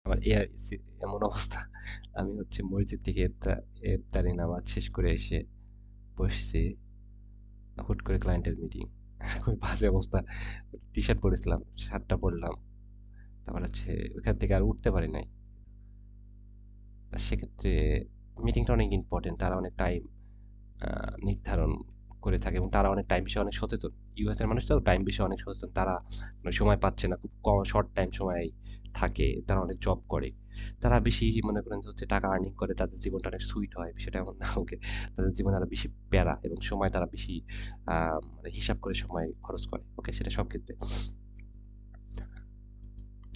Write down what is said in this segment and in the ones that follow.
আমার এমন অবস্থা, আমি হচ্ছে মসজিদ থেকে ইফতারি নামাজ শেষ করে এসে বসছি, হুট করে ক্লায়েন্টের মিটিং। খুবই বাজে অবস্থা। টি-শার্ট পরেছিলাম, শার্টটা পরলাম। তারপর হচ্ছে ওইখান থেকে আর উঠতে পারি নাই। সেক্ষেত্রে মিটিংটা অনেক ইম্পর্টেন্ট। তারা অনেক টাইম নির্ধারণ করে থাকে এবং তারা অনেক টাইম বিষয়ে অনেক সচেতন। ইউএস এর মানুষ তো টাইম বিষয়ে অনেক সচেতন। তারা মানে সময় পাচ্ছে না, খুব কম শর্ট টাইম সময় থাকে। তারা অনেক জব করে। তারা বেশি মনে করেন যে হচ্ছে টাকা আর্নিং করে, তাদের জীবনটা অনেক সুইট হয়। বিষয়টা এমন না। ওকে, তাদের জীবনে আরো বেশি প্যারা এবং সময় তারা বেশি মানে হিসাব করে সময় খরচ করে। ওকে, সেটা সব ক্ষেত্রে।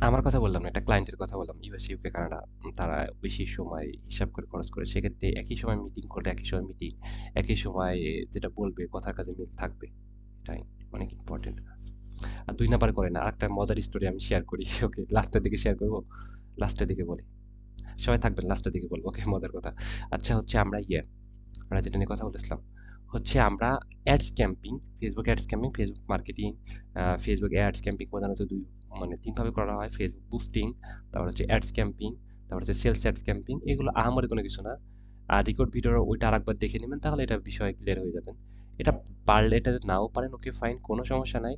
আমার কথা বললাম না, একটা ক্লায়েন্টের কথা বললাম। US, UK, Canada. তারা বেশি সময় হিসাব করে খরচ করে। সেক্ষেত্রে একই সময় মিটিং করলে একই সময় মিটিং, একই সময় যেটা বলবে কথার কাজে মিল থাকবে। এটাই অনেক ইম্পর্টেন্ট। আর ২ নাম্বার করে না। আরেকটা মজার স্টোরি আমি শেয়ার করি। ওকে, লাস্টের দিকে শেয়ার করব। লাস্টের দিকে বলি। সবাই থাকবেন, লাস্টের দিকে বলবো। ওকে, মজার কথা। আচ্ছা হচ্ছে আমরা যেটা নিয়ে কথা বলতেছিলাম হচ্ছে আমরা ads camping, Facebook ads camping, Facebook marketing, Facebook ads camping প্রধানত মানে ৩ ভাবে করা হয়। ফেসবুক বুস্টিং, তারপর হচ্ছে অ্যাডস ক্যাম্পিং, তারপর হচ্ছে সেলস অ্যাডস ক্যাম্পিং। এগুলো আহামরি কোনো কিছু না। আর রেকর্ড ভিডিওর ওইটা আরেকবার দেখে নেবেন, তাহলে এটা বিষয়ে ক্লিয়ার হয়ে যাবেন। এটা পারলে, এটা যদি নাও পারেন, ওকে ফাইন, কোনো সমস্যা নাই।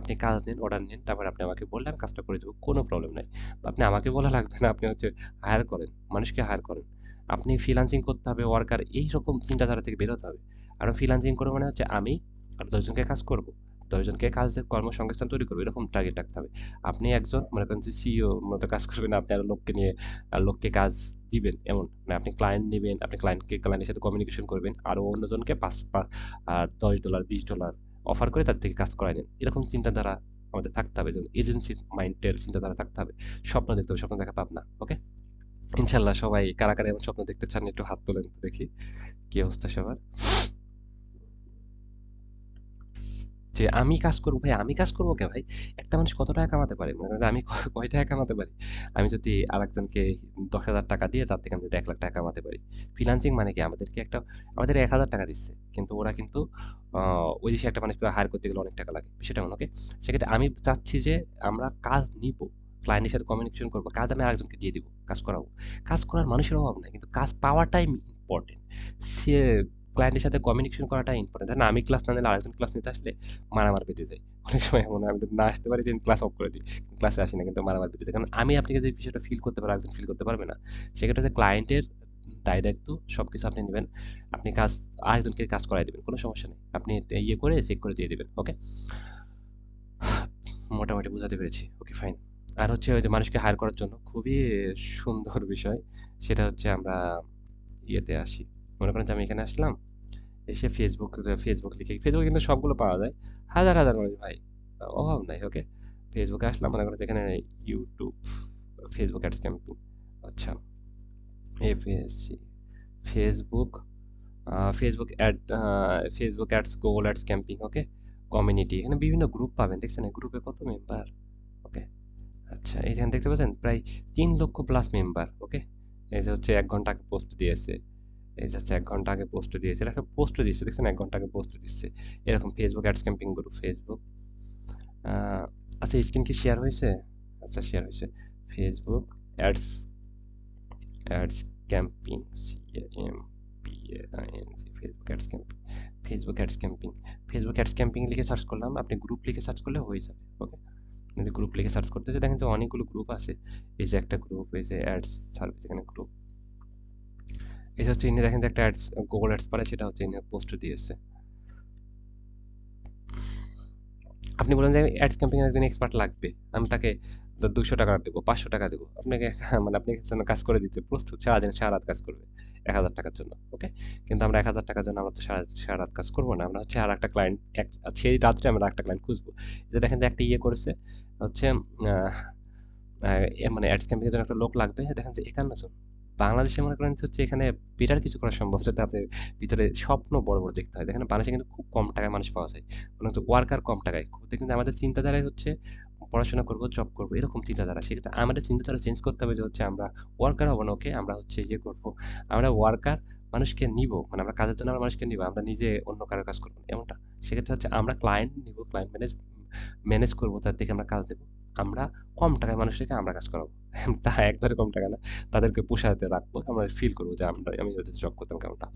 আপনি কাজ নিন, অর্ডার নিন, তারপর আপনি আমাকে বললে আমি কাজটা করে দেবো, কোনো প্রবলেম নাই। আপনি আমাকে বলা লাগবে না, আপনি হচ্ছে হায়ার করেন, মানুষকে হায়ার করেন। আপনি ফ্রিল্যান্সিং করতে হবে, ওয়ার্কার, এইরকম চিন্তাধারা থেকে বেরোতে হবে। কারণ ফ্রিল্যান্সিং করবো মানে হচ্ছে আমি আর ১০ জনকে কাজ করব। ১০ জনকে কাজের কর্মসংস্থান তৈরি করবো, এরকম টার্গেট রাখতে হবে। আপনি একজন মনে করেন যে সিইও মতো কাজ করবেন, আপনি আরো লোককে নিয়ে লোককে কাজ দিবেন এমন। মানে আপনি ক্লায়েন্ট নিবেন, আপনি ক্লায়েন্টের সাথে কমিউনিকেশন করবেন, আরো অন্যজনকে আর $১০, $২০ অফার করে তাদের থেকে কাজ করায় নেন। এরকম চিন্তাধারা আমাদের থাকতে হবে। যেমন এজেন্সি মাইন্ডের চিন্তাধারা থাকতে হবে। স্বপ্ন দেখতে হবে, স্বপ্ন দেখা পাপ না। ওকে? ইনশাআল্লাহ সবাই কারা, কারা এমন স্বপ্ন দেখতে চান একটু হাত তোলেন তো দেখি। কি অবস্থা সবার? যে আমি কাজ করব ভাই, আমি কাজ করব কে ভাই? একটা মানুষ কত টাকা কামাতে পারে? মনে করেন আমি কয় টাকা কামাতে পারি? আমি যদি আরেকজনকে ৳১০,০০০ দিয়ে তার থেকে আমি যদি ৳১,০০,০০০ কামাতে পারি। ফ্রিল্যান্সিং মানে কি? আমাদের ৳১,০০০ দিচ্ছে। কিন্তু ওরা কিন্তু আ ওই দেশে একটা মানুষকে হায়ার করতে গেলে অনেক টাকা লাগে। বিষয়টা এমন, ওকে? সেক্ষেত্রে আমি চাচ্ছি যে আমরা কাজ নিবো। ক্লায়েন্টের সাথে কমিউনিকেশন করব। কাজ আমি আরেকজনকে দিয়ে দিব। কাজ করাবো। কাজ করার মানুষের অভাব নাই। কিন্তু কাজ পাওয়াটাই ইম্পোর্টেন্ট। সে ক্লায়েন্টের সাথে কমিউনিকেশন করাটাই ইম্পোর্টেন্ট। না আমি ক্লাস না নিলে আরেকজন ক্লাস নিতে আসলে মারামারি বেঁধে যায়। অনেক সময় এমন হয় আমি যদি না আসতে পারি যে ক্লাস অফ করে দিই। ক্লাসে আসি না, কিন্তু মারামারি বেঁধে যায়। কারণ আমি আপনাকে যে বিষয়টা ফিল করতে পারবো, আরেকজন ফিল করতে পারবে না। সেক্ষেত্রে হচ্ছে ক্লায়েন্টের দায়-দায়িত্ব সবকিছু আপনি নিবেন। আপনি আরেকজনকে কাজ করায় দিবেন। কোনো সমস্যা নেই। আপনি ইয়ে করে চেক করে দিয়ে দিবেন। ওকে? মোটামুটি বুঝাতে পেরেছি। ওকে, ফাইন। আর হচ্ছে ওই যে মানুষকে হায়ার করার জন্য খুবই সুন্দর বিষয়। সেটা হচ্ছে আমরা ইয়েতে আসি। মনে করেন যে আমি এখানে আসলাম। এসে ফেসবুক লিখে, ফেসবুকে কিন্তু সবগুলো পাওয়া যায়। হাজার, হাজার মানুষ ভাই। অভাব নাই, ওকে? ফেসবুকে আসলাম, মনে করেন যে এখানে ইউটিউব, ফেসবুক অ্যাডস ক্যাম্পেইন। আচ্ছা, FSC, Facebook, Facebook ads, Google ads campaign, okay? Community, এখানে বিভিন্ন গ্রুপ পাবেন। দেখছেন এই গ্রুপে কত মেম্বার? ওকে? আচ্ছা, এইখানে দেখতে পাচ্ছেন প্রায় ৩,০০,০০০ প্লাস মেম্বার, ওকে? এই যে হচ্ছে ১ ঘন্টা আগে পোস্ট দিয়েছে। এই যে হচ্ছে ১ ঘন্টা আগে পোস্ট দিয়েছে। এটা পোস্ট দিচ্ছে, দেখছেন ১ ঘন্টা আগে পোস্ট দিচ্ছে। এরকম Facebook ads campaign group, Facebook. আ আচ্ছা, স্ক্রিন কি শেয়ার হইছে? আচ্ছা, শেয়ার হইছে। Facebook ads ads campaign, CAMPAING, Facebook ads campaign, Facebook ads campaign. Facebook ads campaign লিখে সার্চ করলাম। আপনি গ্রুপ লিখে সার্চ করলে হয়ে যাবে। ওকে? যদি গ্রুপ লিখে সার্চ করতেছে দেখেন যে অনেকগুলো গ্রুপ আছে। এই যে একটা গ্রুপ, এই যে অ্যাডস সার্ভিস, এখানে গ্রুপ। এটা হচ্ছে ইনি দেখেন যে একটা অ্যাডস, গুগল অ্যাডস পারে, সেটা হচ্ছে ইনি পোস্ট দিয়েছে। আপনি বলেন যে অ্যাডস ক্যাম্পেইন এর একজন এক্সপার্ট লাগবে। আমি তাকে ৳২০০ দেব, ৳৫০০ দেব। আপনাকে মানে আপনি জন্য কাজ করে দিতে প্রস্তুত। সারাদিন সারারাত কাজ করবে। ৳১,০০০ জন্য। ওকে? কিন্তু আমরা ৳১,০০০ জন্য আমরা তো সারারাত কাজ করব না। আমরা হচ্ছে আরেকটা ক্লায়েন্ট সেই রাত্রে আমরা আরেকটা ক্লায়েন্ট খুঁজবো। এই যে দেখেন যে একটা ইয়ে করেছে হচ্ছে আ আ মানে অ্যাডস ক্যাম্পেইন এর জন্য একটা লোক লাগবে। দেখেন যে ৫১ জন। বাংলাদেশে মনে করেন হচ্ছে এখানে বেটার কিছু করা সম্ভব, যাতে আপনার ভিতরে স্বপ্ন বড়, বড় দেখতে হয়। দেখেন বাংলাদেশে কিন্তু খুব কম টাকায় মানুষ পাওয়া যায়। মনে হচ্ছে ওয়ার্কার কম টাকায়। দেখবেন যে আমাদের চিন্তাধারাই হচ্ছে পড়াশোনা করব, জব করব, এরকম চিন্তাধারা। সেক্ষেত্রে আমাদের চিন্তাধারা চেঞ্জ করতে হবে যে হচ্ছে আমরা ওয়ার্কার হব না, ওকে? আমরা হচ্ছে ইয়ে করব। আমরা ওয়ার্কার, মানুষকে নিবো। মানে আমরা কাজের জন্য আমরা মানুষকে নিবো। আমরা নিজে অন্য কারো কাজ করব না, এমনটা। সেক্ষেত্রে হচ্ছে আমরা ক্লায়েন্ট নিবো, ক্লায়েন্ট ম্যানেজ ম্যানেজ করব, তার থেকে আমরা কাজ দেব। আমরা কম টাকায় মানুষকে আমরা কাজ করাবো। তা একবারে কম টাকা না, তাদেরকে পোষাতে রাখবো, আমরা ফিল করবো যে আমি ওদের জব করতাম কেমনটা।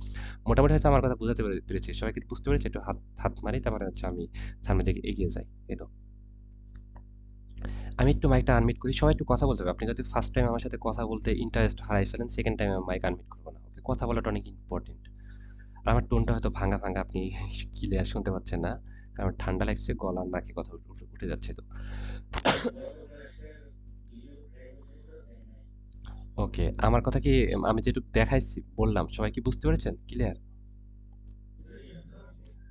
মোটামুটি হয়তো আমার কথা বুঝাতে পেরেছি, সবাই কি বুঝতে পেরেছে? একটু হাত হাত মারি, তারপরে হচ্ছে আমি সামনের দিকে এগিয়ে যাই। এই তো, আমি একটু মাইকটা আনমিউট করি, সবাই একটু কথা বলতে হবে। আপনি যদি ফার্স্ট টাইম আমার সাথে কথা বলতে ইন্টারেস্ট হারাই ফেলেন, সেকেন্ড টাইম আমি মাইক আনমিউট করবো না, ওকে? কথা বলাটা অনেক ইম্পর্টেন্ট। আর আমার টোনটা হয়তো ভাঙা ভাঙা, আপনি ক্লিয়ার শুনতে পাচ্ছেন না, কারণ ঠান্ডা লাগছে, গলা নাকে কথা উঠে যাচ্ছে তো। ওকে, আমার কথা কি, আমি যেটুকু দেখাইছি বললাম, সবাই কি বুঝতে পেরেছেন? ক্লিয়ার?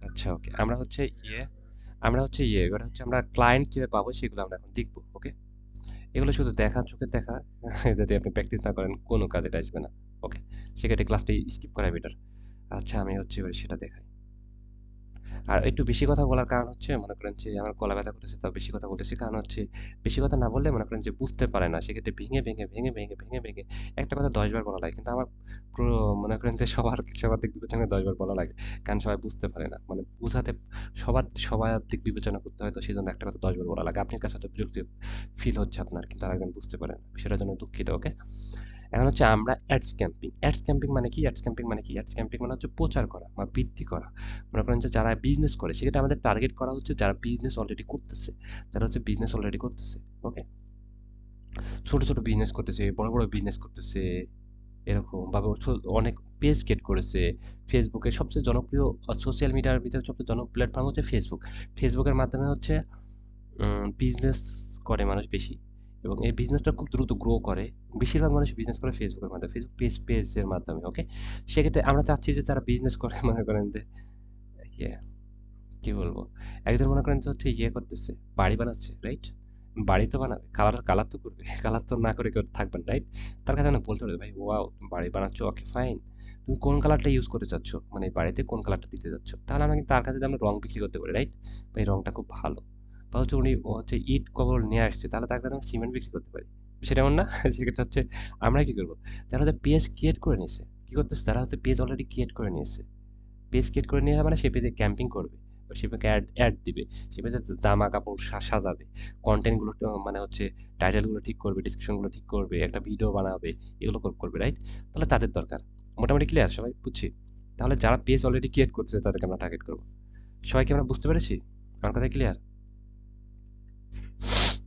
আচ্ছা, ওকে। আমরা হচ্ছে এবার হচ্ছে আমরা ক্লায়েন্ট কিভাবে পাবো সেগুলো আমরা এখন দেখবো, ওকে? এগুলো শুধু দেখা, চোখের দেখা। যদি আপনি প্র্যাকটিস না করেন কোনো কাজে এটা আসবে না, ওকে? সেক্ষেত্রে ক্লাসটি স্কিপ করা বেটার। আচ্ছা, আমি হচ্ছে এবার সেটা দেখাই। আর একটু বেশি কথা বলার কারণ হচ্ছে, মনে করেন যে আমার গলা ব্যথা করতেছে, তাও বেশি কথা বলতেছি, কারণ হচ্ছে বেশি কথা না বললে মনে করেন যে বুঝতে পারে না, সেক্ষেত্রে ভেঙে ভেঙে একটা কথা 10 বার বলা লাগে, কিন্তু আমার পুরো মনে করেন যে সবার দিক বিবেচনায় 10 বার বলা লাগে, কারণ সবাই বুঝতে পারে না, মানে বুঝাতে সবার দিক বিবেচনা করতে হয়, তো সেই জন্য একটা কথা 10 বার বলা লাগে। আপনার কাছে হয়তো বিরক্তি ফিল হচ্ছে আপনার, কিন্তু আরেকজন বুঝতে পারেন, সেটার জন্য দুঃখিত, ওকে? এখন হচ্ছে আমরা অ্যাডস ক্যাম্পিং। অ্যাডস ক্যাম্পিং মানে কি? অ্যাডস ক্যাম্পিং মানে কি? অ্যাডস ক্যাম্পিং মানে হচ্ছে প্রচার করা বা বৃদ্ধি করা। মনে করেন যে যারা বিজনেস করে, সেক্ষেত্রে আমাদের টার্গেট করা হচ্ছে যারা বিজনেস অলরেডি করতেছে। যারা হচ্ছে বিজনেস অলরেডি করতেছে। ওকে? ছোট, ছোট বিজনেস করতেছে, বড়, বড় বিজনেস করতেছে। এরকম ভাবে অনেক পেজ ক্রিয়েট করেছে। ফেসবুকের সবচেয়ে জনপ্রিয় সোশ্যাল মিডিয়ার ভিতরে সবচেয়ে জনপ্রিয় প্ল্যাটফর্ম হচ্ছে ফেসবুক। ফেসবুকের মাধ্যমে হচ্ছে বিজনেস করে মানুষ বেশি, এবং এই বিজনেসটা খুব দ্রুত গ্রো করে। বেশিরভাগ মানুষ বিজনেস করে ফেসবুকের মাধ্যমে, ফেসবুক পেজের মাধ্যমে, ওকে? সেক্ষেত্রে আমরা চাচ্ছি যে যারা বিজনেস করে, মনে করেন যে ইয়ে কি বলবো, একজন মনে করেন যে হচ্ছে করতেছে, বাড়ি বানাচ্ছে, রাইট? বাড়ি তো বানাবে, কালার কালার তো করবে, কালার তো না করে কেউ থাকবেন, রাইট? তার কাছে না বলতে হবে, ভাই ওয়াও তুমি বাড়ি বানাচ্ছো, ওকে ফাইন, তুমি কোন কালারটা ইউজ করতে চাচ্ছ, মানে এই বাড়িতে কোন কালারটা দিতে চাচ্ছ, তাহলে আমরা কিন্তু তার কাছে আমরা রং বিক্রি করতে পারি, রাইট? ভাই রংটা খুব ভালো। বা হচ্ছে ও হচ্ছে ইট কবর নিয়ে আসছে, তাহলে তার কাছে আমরা সিমেন্ট বিক্রি করতে পারি। সেটা এমন না? সেক্ষেত্রে হচ্ছে আমরা কি করবো, যারা হচ্ছে পেজ ক্রিয়েট করে নিয়েছে, কি করতেছে, তারা হচ্ছে পেজ অলরেডি ক্রিয়েট করে নিয়েছে, পেজ ক্রিয়েট করে নিয়ে মানে সে পেজে ক্যাম্পিং করবে, বা সে পেজে অ্যাড দিবে, সে পেজে জামা কাপড় সাজাবে, কন্টেন্টগুলো মানে হচ্ছে টাইটেলগুলো ঠিক করবে, ডিসক্রিপশনগুলো ঠিক করবে, একটা ভিডিও বানাবে, এগুলো করবে, রাইট? তাহলে তাদের দরকার। মোটামুটি ক্লিয়ার সবাই? বুঝছি। তাহলে যারা পেজ অলরেডি ক্রিয়েট করতেছে তাদেরকে আমরা টার্গেট করবো। সবাইকে আমরা বুঝতে পেরেছি? আমার কথা ক্লিয়ার?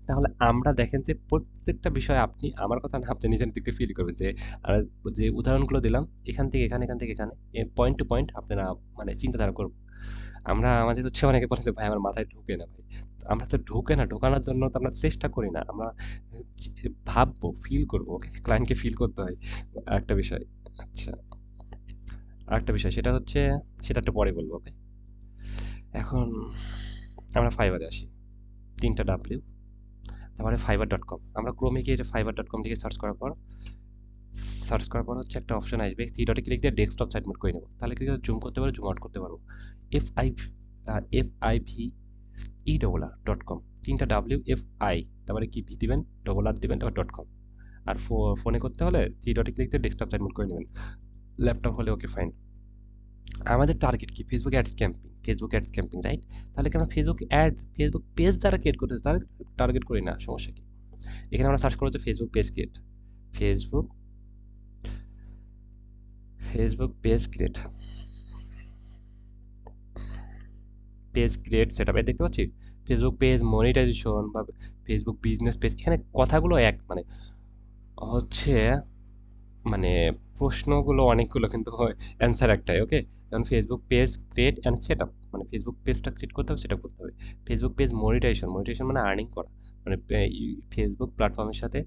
তাহলে আমরা দেখেন যে প্রত্যেকটা বিষয় আপনি আমার কথা না, আপনি নিজের দিক থেকে ফিল করবেন যে আর যে উদাহরণগুলো দিলাম, এখান থেকে এখানে, এখান থেকে এখানে, পয়েন্ট টু পয়েন্ট আপনারা মানে চিন্তাধারা করবো। আমরা আমাদের হচ্ছে অনেকে বলে যে ভাই আমার মাথায় ঢুকে না ভাই, আমরা তো ঢুকে না, ঢোকানোর জন্য তো আমরা চেষ্টা করি না, আমরা ভাববো, ফিল করবো, ওকে? ক্লায়েন্টকে ফিল করতে হয়, একটা বিষয়। আচ্ছা, আরেকটা বিষয় সেটা হচ্ছে, সেটা একটু পরে বলবো, ওকে? এখন আমরা ফাইবারে আসি, 3টা W, তারপরে fiverr.com। আমরা ক্রোমে গিয়ে fiverr.com থেকে সার্চ করার পর হচ্ছে একটা অপশন আসবে, থ্রি ডটে ক্লিক দিয়ে ডেস্কটপ সাইড মোড করে নেবো, তাহলে কি জুম করতে পারবো, জুম আউট করতে পারবো। FIVE.com, 3টা WFI, তারপরে কি ভি দিবেন, আর দিবেন, তারপর .com। আর ফোনে করতে হলে থ্রি ডটে ক্লিক দিয়ে ডেস্কটপ সাইড মোড করে নেবেন, ল্যাপটপ হলে ওকে ফাইন। আমাদের টার্গেট কি? Facebook ads camping, Facebook ads camping, right? তাহলে কি আমরা ফেসবুক পেজ যারা ক্রিয়েট করতেছে তাদের টার্গেট করি না, সমস্যা কি? এখানে আমরা সার্চ করবো যে Facebook page create, Facebook Facebook page create, page create set up, দেখতে পাচ্ছি ফেসবুক পেজ মনিটাইজেশন বা ফেসবুক বিজনেস পেজ, এখানে কথাগুলো এক, মানে হচ্ছে মানে প্রশ্নগুলো অনেকগুলো, কিন্তু অ্যান্সার একটাই, ওকে? যেমন Facebook page create and set up, মানে ফেসবুক পেজটা ক্রিয়েট করতে হবে, সেট আপ করতে হবে। ফেসবুক পেজ মনিটাইজেশন, মনিটাইজেশন মানে আর্নিং করা, মানে ফেসবুক প্ল্যাটফর্মের সাথে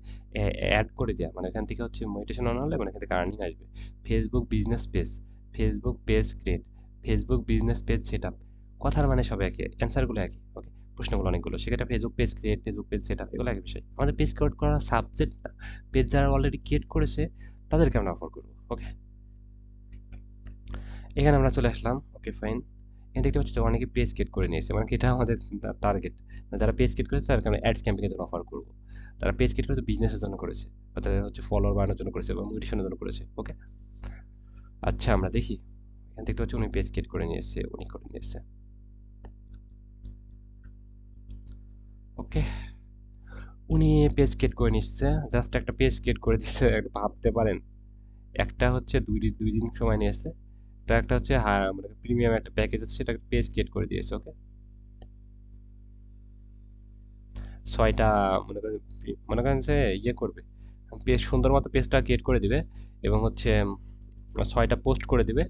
অ্যাড করে দেওয়া, মানে এখান থেকে হচ্ছে মনিটাইজেশন অন হলে মানে এখান থেকে আর্নিং আসবে। Facebook business page, Facebook page create, Facebook business page set up, কথার মানে সব একই, অ্যান্সারগুলো একই, ওকে? প্রশ্নগুলো অনেকগুলো, সেক্ষেত্রে Facebook page create, Facebook page set up, এগুলো একই বিষয়। আমাদের পেজ ক্রিয়েট করার সাবজেক্ট না, পেজ যারা অলরেডি ক্রিয়েট করেছে তাদেরকে আমরা অফার করবো, ওকে? এখানে আমরা চলে আসলাম, ওকে ফাইন। এখানে দেখতে পাচ্ছি যে অনেকে পেজ ক্রিয়েট করে নিয়েছে, মানে কি এটা আমাদের টার্গেট। যারা পেজ ক্রিয়েট করেছে তাদেরকে আমরা অ্যাডস ক্যাম্পেইনের জন্য অফার করবো। তারা পেজ ক্রিয়েট করেছে বিজনেসের জন্য করেছে, বা তাদের হচ্ছে ফলোয়ার বাড়ানোর জন্য করেছে, বা মোটিভেশনের জন্য করেছে, ওকে? আচ্ছা, আমরা দেখি, এখানে দেখতে পাচ্ছি উনি পেজ ক্রিয়েট করে নিয়েছে, উনি করে নিয়েছে, ওকে? উনি পেজ ক্রিয়েট করে নিচ্ছে, জাস্ট একটা পেজ ক্রিয়েট করে দিচ্ছে, একটু ভাবতে পারেন। একটা হচ্ছে ২ দিন সময় নিয়েছে, একটা হচ্ছে মানে প্রিমিয়াম একটা প্যাকেজ আছে, সেটা পেজ ক্রিয়েট করে দিয়েছে। ওকে, ৬টা মনে করেন, মনে করেন যে ইয়ে করবে, পেজ সুন্দর মতো পেজটা ক্রিয়েট করে দিবে, এবং হচ্ছে ৬টা পোস্ট করে দিবে,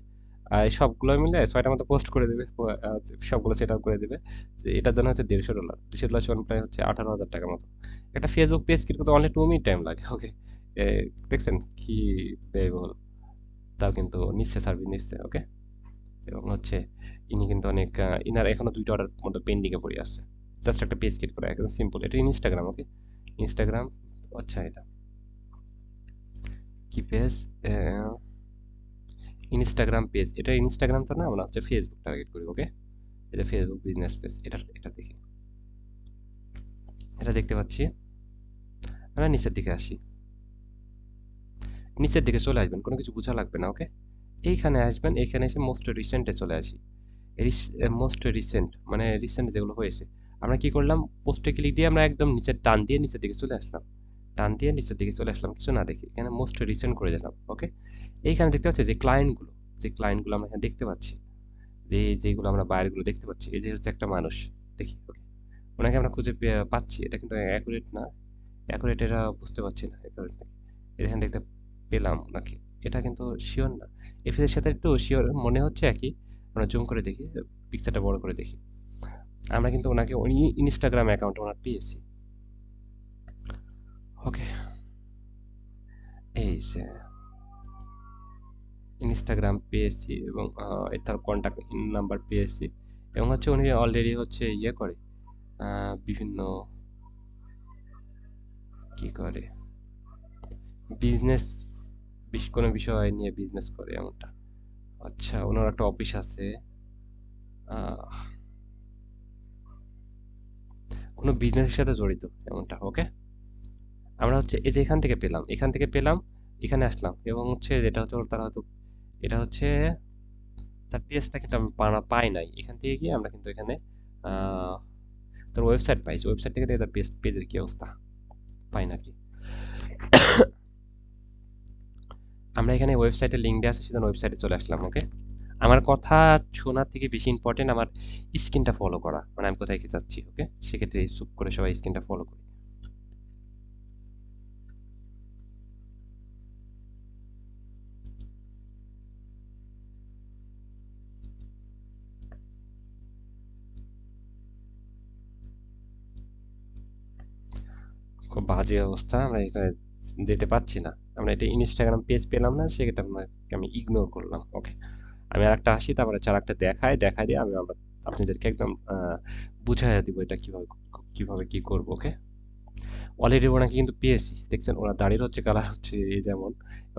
আর এই সবগুলো মিলে ৬টার মতো পোস্ট করে দিবে, সবগুলো সেট আপ করে দিবে। যে এটার জন্য হচ্ছে $১৫০, $১৫০ সমান প্রায় হচ্ছে ১৮,০০০ টাকার মতো। একটা ফেসবুক পেজ ক্রিয়েট করতে অনলি 2 মিনিট টাইম লাগে। ওকে, দেখছেন কি ব্যয়বহুল, তাও কিন্তু নিচ্ছে, সার্ভিস নিচ্ছে। ওকে, এবং হচ্ছে ইনি কিন্তু অনেক ইনার এখনো 2টা অর্ডার মতো পেন্ডিং এ পড়ে আছে, জাস্ট একটা পেজ ক্রিয়েট করা, একদম সিম্পল। এটা ইনস্টাগ্রাম। ওকে, ইনস্টাগ্রাম। আচ্ছা, এটা কি পেজ? Instagram page. এটা ইনস্টাগ্রাম তো না, আমরা হচ্ছে ফেসবুক টার্গেট করি। ওকে, এটা ফেসবুক বিজনেস পেজ। এটা দেখি, এটা দেখতে পাচ্ছি। আমরা নিচের দিকে আসি, নিচের দিকে চলে আসবেন, কোনো কিছু বোঝা লাগবে না। ওকে, এইখানে আসবেন, এইখানে এসে মোস্ট রিসেন্টে চলে আসি। মোস্ট রিসেন্ট মানে রিসেন্ট যেগুলো হয়েছে, আমরা কি করলাম, পোস্টে ক্লিক দিয়ে আমরা একদম নিচের টান দিয়ে নিচের দিকে চলে আসলাম, টান দিয়ে নিচের দিকে চলে আসলাম, কিছু না দেখি, এখানে মোস্ট রিসেন্ট করে দিলাম। ওকে, এইখানে দেখতে পাচ্ছি যে ক্লায়েন্টগুলো আমরা এখানে দেখতে পাচ্ছি, যেগুলো আমরা বাইরেগুলো দেখতে পাচ্ছি, এই যে হচ্ছে একটা মানুষ। দেখি। ওকে, ওনাকে আমরা খুঁজে পাচ্ছি, এটা কিন্তু অ্যাকুরেট না, অ্যাকুরেট এটা বুঝতে পারছি না অ্যাকুরেট নাকি। এখানে দেখতে পেলাম ওনাকে, এটা কিন্তু শিওর না। এফএস এর সাথে একটু শিওর মনে হচ্ছে একই। আমরা জুম করে দেখি, পিকচারটা বড় করে দেখি, আমরা কিন্তু ওনাকে ইনস্টাগ্রাম অ্যাকাউন্ট ওনার পেয়েছি। ওকে, এই যে ইনস্টাগ্রাম পেয়েছি, এবং তার কন্ট্যাক্ট নাম্বার পেয়েছি, এবং হচ্ছে উনি অলরেডি হচ্ছে ইয়ে করে, বিভিন্ন কি করে, বিজনেস, কোনো বিষয় নিয়ে বিজনেস করে এমনটা। আচ্ছা, ওনার একটা অফিস আছে, আহ, কোনো বিজনেসের সাথে জড়িত এমনটা। ওকে, আমরা হচ্ছে এই যে এখান থেকে পেলাম, এখানে আসলাম, এবং হচ্ছে যেটা হচ্ছে তারা হয়তো, এটা হচ্ছে তার পেজটা কিন্তু আমি পাই নাই, এখান থেকে গিয়ে আমরা কিন্তু এখানে আহ, তার ওয়েবসাইট পাইছি, ওয়েবসাইট থেকে দেখে তার পেজের কি অবস্থা, পাই নাকি। আমরা এখানে ওয়েবসাইটের লিঙ্ক দেওয়া আছে, সেজন্য ওয়েবসাইটে চলে আসলাম। ওকে, আমার কথা শোনার থেকে বেশি ইম্পর্টেন্ট আমার স্ক্রিনটা ফলো করা, মানে আমি কোথায় কি যাচ্ছি। ওকে, সেক্ষেত্রে চুপ করে সবাই স্ক্রিনটা ফলো করি। খুব বাজে অবস্থা, আমরা এখানে যেতে পারছি না, আমরা এটা ইনস্টাগ্রাম পেজ পেলাম না, সেক্ষেত্রে আমি ইগনোর করলাম। ওকে, আমি আরেকটা আসি, তারপরে আরেকটা দেখাই দিয়ে আমরা আপনাদেরকে একদম বুঝাইয়া দিব এটা কিভাবে কি করবো। ওকে, অলরেডি ওনাকে কিন্তু পেয়েছি, দেখছেন ওনার দাড়ির হচ্ছে কালার হচ্ছে এই যেমন,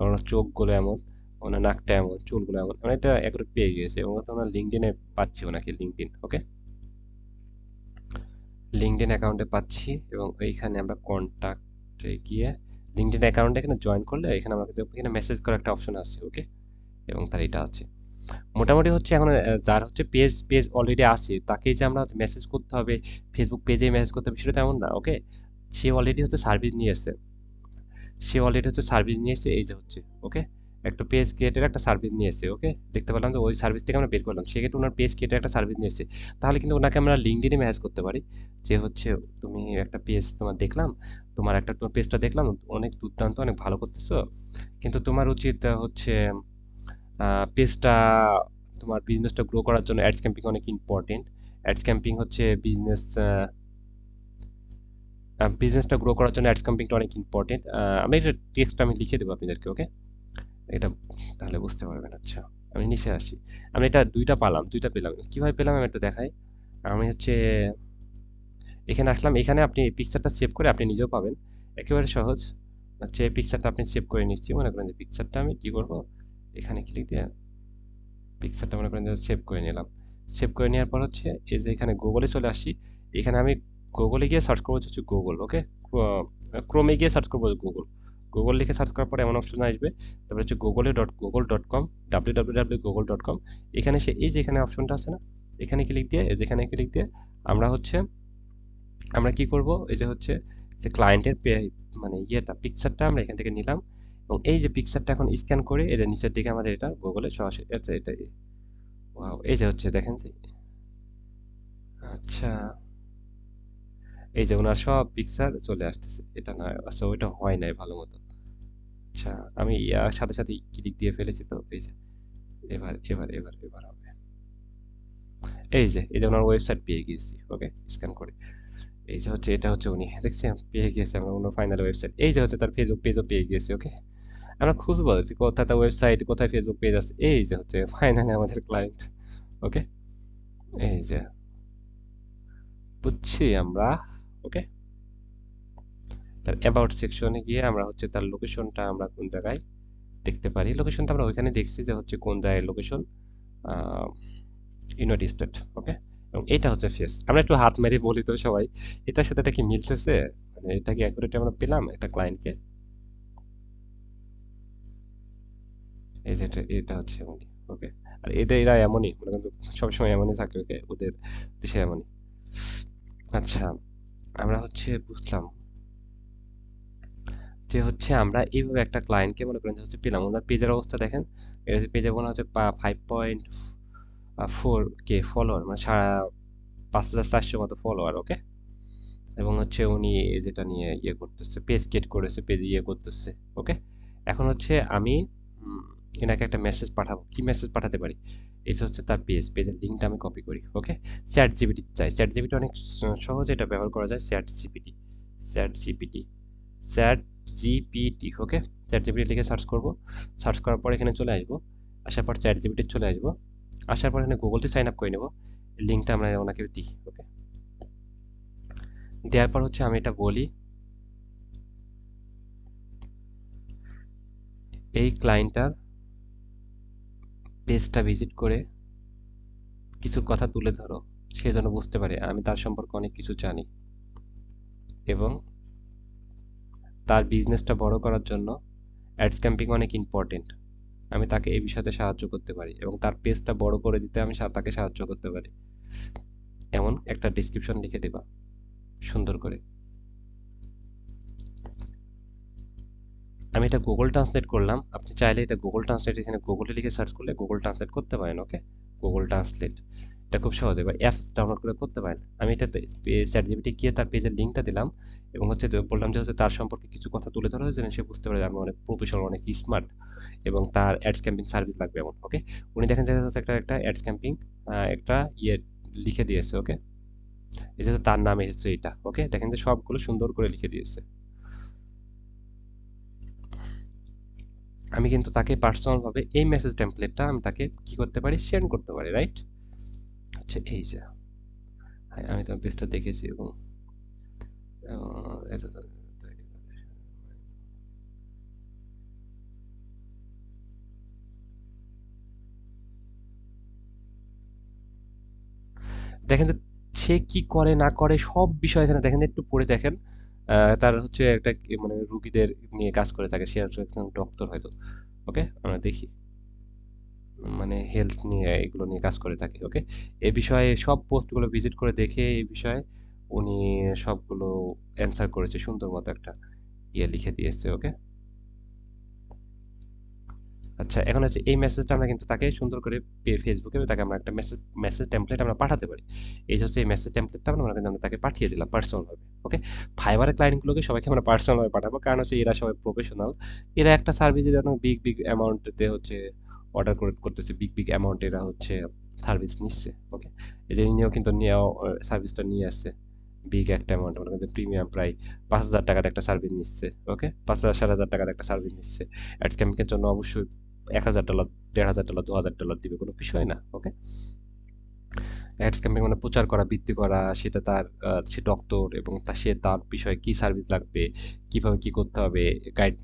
ওনার চোখগুলো এমন, ওনার নাকটা এমন, চুলগুলো এমন, মানে এটা একটু পেয়ে গিয়েছে, এবং হচ্ছে ওনার লিঙ্কডইনে পাচ্ছি ওনাকে, লিঙ্কডইন। ওকে, লিঙ্কডইন অ্যাকাউন্টে পাচ্ছি, এবং এইখানে আমরা কন্ট্যাক্টে গিয়ে লিঙ্কডইন অ্যাকাউন্টে এখানে জয়েন করলে এখানে আমাকে এখানে মেসেজ করার একটা অপশন আছে। ওকে, এবং তার এটা আছে, মোটামুটি হচ্ছে এখন যার হচ্ছে পেজ অলরেডি আছে, তাকেই যে আমরা মেসেজ করতে হবে, ফেসবুক পেজে মেসেজ করতে হবে, সেটা তেমন না। ওকে, সে অলরেডি হচ্ছে সার্ভিস নিয়েছে, এই যে হচ্ছে। ওকে, একটা পেজ ক্রিয়েটের একটা সার্ভিস নিয়েছে। ওকে, দেখতে পেলাম যে ওই সার্ভিস থেকে আমরা বের করলাম, সেক্ষেত্রে ওনার পেজ ক্রিয়েটের একটা সার্ভিস নিয়েছে, তাহলে কিন্তু ওনাকে আমরা লিঙ্কডইনে মেসেজ করতে পারি, যে হচ্ছে তুমি একটা পেজ তোমার দেখলাম, তোমার পেজটা দেখলাম, অনেক দুর্দান্ত, অনেক ভালো করতেছো, কিন্তু তোমার উচিত হচ্ছে পেজটা, তোমার বিজনেসটা গ্রো করার জন্য অ্যাডস ক্যাম্পিং অনেক ইম্পর্টেন্ট। অ্যাডস ক্যাম্পিং হচ্ছে বিজনেসটা গ্রো করার জন্য অ্যাডস ক্যাম্পিংটা অনেক ইম্পর্টেন্ট। আমি এটা টেক্সটটা আমি লিখে দেবো আপনাদেরকে। ওকে, এটা তাহলে বুঝতে পারবেন। আচ্ছা, আমি নিচে আসি, আমি এটা দুইটা পেলাম, কিভাবে পেলাম আমি একটু দেখাই। আমি হচ্ছে এখানে আসলাম, এখানে আপনি পিকচারটা সেভ করে আপনি নিজেও পাবেন, একেবারে সহজ। হচ্ছে এই পিকচারটা আপনি সেভ করে নিচ্ছি, মনে করেন যে পিকচারটা আমি কি করব, এখানে ক্লিক দিয়ে পিকচারটা মনে করেন যে সেভ করে নিলাম। সেভ করে নেওয়ার পর হচ্ছে এই যে এখানে গুগলে চলে আসি, এখানে আমি গুগলে গিয়ে সার্চ করবো হচ্ছে গুগল। ওকে, ক্রোমে গিয়ে সার্চ করবো গুগল, গুগল লিখে সার্চ করার পরে এমন অপশন আসবে, তারপরে হচ্ছে গুগল.কম, www.google.com। এখানে এই যে এখানে অপশনটা আছে না, এখানে ক্লিক দিয়ে, এই যেখানে ক্লিক দিয়ে আমরা হচ্ছে আমরা কি করব, এই যে হচ্ছে যে ক্লায়েন্টের মানে ইয়েটা পিকচারটা আমরা এখান থেকে নিলাম এবং এই যে পিকচারটা এখন স্ক্যান করে এর নিচের দিকে আমাদের এটা গুগলে সরাসরি এটা ওয়াও এই যে হচ্ছে দেখেন যে আচ্ছা এই যে ওনার সব পিকচার চলে আসতেছে এটা না আচ্ছা ওইটা হয় নাই ভালো মতো আচ্ছা আমি সাথে সাথে ক্লিক দিয়ে ফেলেছি তো এই যে এবার হবে এই যে ওনার ওয়েবসাইট পেয়ে গিয়েছি ওকে স্ক্যান করে এই যে হচ্ছে এটা হচ্ছে উনি দেখছেন পেয়ে গিয়েছে আমরা ওনার ফাইনাল ওয়েবসাইট এই যে হচ্ছে তার ফেসবুক পেজও পেয়ে গিয়েছি ওকে আমরা খুঁজবো যে কোথায় তার ওয়েবসাইট কোথায় ফেসবুক পেজ আছে এই যে হচ্ছে ফাইনালি আমাদের ক্লায়েন্ট ওকে এই যে বুঝছি আমরা ওকে তার অ্যাবাউট সেকশনে গিয়ে আমরা হচ্ছে তার লোকেশনটা আমরা কোন জায়গায় দেখতে পারি লোকেশনটা আমরা ওইখানে দেখছি যে হচ্ছে কোন জায়গায় লোকেশন ইউনাইটেড স্টেট ওকে এবং এটা হচ্ছে ফেস আমরা একটু হাত মেরে বলি তো সবাই এটার সাথে এটা কি মিলতেছে মানে এটা কি অ্যাকুরেট আমরা পেলাম একটা ক্লায়েন্টকে এই যে এটা হচ্ছে এমনই ওকে আর এরা এমনই মনে করেন সবসময় এমনই থাকে ওকে ওদের দেশে এমনই আচ্ছা আমরা হচ্ছে বুঝলাম যে হচ্ছে আমরা এইভাবে একটা ক্লায়েন্টকে মনে করেন যে হচ্ছে পেলাম ওনার পেজের অবস্থা দেখেন এটা হচ্ছে পেজে মনে হচ্ছে 5.4K ফলোয়ার মানে 5,400 মতো ফলোয়ার ওকে এবং হচ্ছে উনি যেটা নিয়ে ইয়ে করতেছে পেজ ক্রিয়েট করেছে পেজ ইয়ে করতেছে ওকে এখন হচ্ছে আমি এনাকে একটা মেসেজ পাঠাবো কি মেসেজ পাঠাতে পারি এই হচ্ছে তার পেজের লিঙ্কটা আমি কপি করি ওকে চ্যাট জিপিটি চাই চ্যাট জিপিটি অনেক সহজে এটা ব্যবহার করা যায় চ্যাট জিপিটি চ্যাট জিপিটি ওকে চ্যাট জিপিটি লিখে সার্চ করব সার্চ করার পর এখানে চলে আসবো আসার পর চ্যাট জিপিটি চলে আসবো আসার পর এখানে গুগলতে সাইন আপ করে নেব লিঙ্কটা আমরা ওনাকে দিই ওকে দেওয়ার পর হচ্ছে আমি এটা বলি এই ক্লায়েন্টটার পেজটা ভিজিট করে কিছু কথা তুলে ধরো সে যেন বুঝতে পারে আমি তার সম্পর্কে অনেক কিছু জানি এবং তার বিজনেসটা বড় করার জন্য অ্যাডস ক্যাম্পিং অনেক ইম্পর্টেন্ট আমি তাকে এই বিষয়তে সাহায্য করতে পারি এবং তার পেজটা বড় করে দিতে আমি তাকে সাহায্য করতে পারি এমন একটা ডিসক্রিপশন লিখে দেবা সুন্দর করে আমি এটা গুগল ট্রান্সলেট করলাম আপনি চাইলে এটা গুগল ট্রান্সলেট এখানে গুগলে লিখে সার্চ করলে গুগল ট্রান্সলেট করতে পারেন ওকে গুগল ট্রান্সলেট এটা খুব সহজে বা অ্যাপস ডাউনলোড করে করতে পারেন আমি এটাতে চ্যাট জিপিটি গিয়ে তার পেজের লিঙ্কটা দিলাম এবং হচ্ছে বললাম যে হচ্ছে তার সম্পর্কে কিছু কথা তুলে ধরা হয়েছে সে বুঝতে পারে আমি অনেক প্রফেশনাল অনেক স্মার্ট এবং তার অ্যাডস ক্যাম্পিং সার্ভিস লাগবে এমন ওকে উনি দেখেন যে একটা অ্যাডস ক্যাম্পিং একটা ইয়ে লিখে দিয়েছে ওকে এটা তার নাম এসেছে এটা ওকে দেখেন যে সবগুলো সুন্দর করে লিখে দিয়েছে আমি কিন্তু তাকে পার্সোনাল ভাবে এই মেসেজ টেমপ্লেটটা আমি তাকে কি করতে পারি সেন্ড করতে পারি রাইট আচ্ছা এই যে হ্যাঁ আমি তো পেজটা দেখেছি এবং দেখেন যে সে কি করে না করে সব বিষয় এখানে দেখেন একটু পড়ে দেখেন তার হচ্ছে একটা মানে রুগীদের নিয়ে কাজ করে থাকে সে হচ্ছে একজন ডক্টর হয়তো ওকে আমরা দেখি মানে হেলথ নিয়ে এগুলো নিয়ে কাজ করে থাকে ওকে এই বিষয়ে সব পোস্টগুলো ভিজিট করে দেখে এই বিষয়ে উনি সবগুলো অ্যান্সার করেছে সুন্দর মতো একটা ইয়ে লিখে দিয়েছে ওকে আচ্ছা এখন হচ্ছে এই মেসেজটা আমরা কিন্তু তাকে সুন্দর করে ফেসবুকে তাকে আমরা একটা মেসেজ টেমপ্লেট আমরা পাঠাতে পারি এই যে হচ্ছে এই মেসেজ টেমপ্লেটটা আমরা কিন্তু আমরা তাকে পাঠিয়ে দিলাম পার্সোনাল ভাবে ওকে ফাইবারের ক্লায়েন্টগুলোকে সবাইকে আমরা পার্সোনাল ভাবে পাঠাবো কারণ হচ্ছে এরা সবাই প্রফেশনাল এরা একটা সার্ভিসের জন্য বিগ অ্যামাউন্টে হচ্ছে অর্ডার করতেছে বিগ অ্যামাউন্ট এরা হচ্ছে সার্ভিস নিচ্ছে ওকে এই যে ইনিও কিন্তু নিয়ে সার্ভিসটা নিয়ে আসছে বিগ একটা অ্যামাউন্ট মনে করেন প্রিমিয়াম প্রায় 5,000 টাকার একটা সার্ভিস নিচ্ছে ওকে 5,000 7,000 টাকার একটা সার্ভিস নিচ্ছে অ্যাডস ক্যাম্পের জন্য অবশ্যই $1,000 $1,500 $2,000 দিবে কোনো বিষয় না ওকে অ্যাডস ক্যাম্পেইন মানে প্রচার করা বৃদ্ধি করা সেটা তার সে ডক্টর এবং সে তার বিষয়ে কি সার্ভিস লাগবে কিভাবে কি করতে হবে গাইড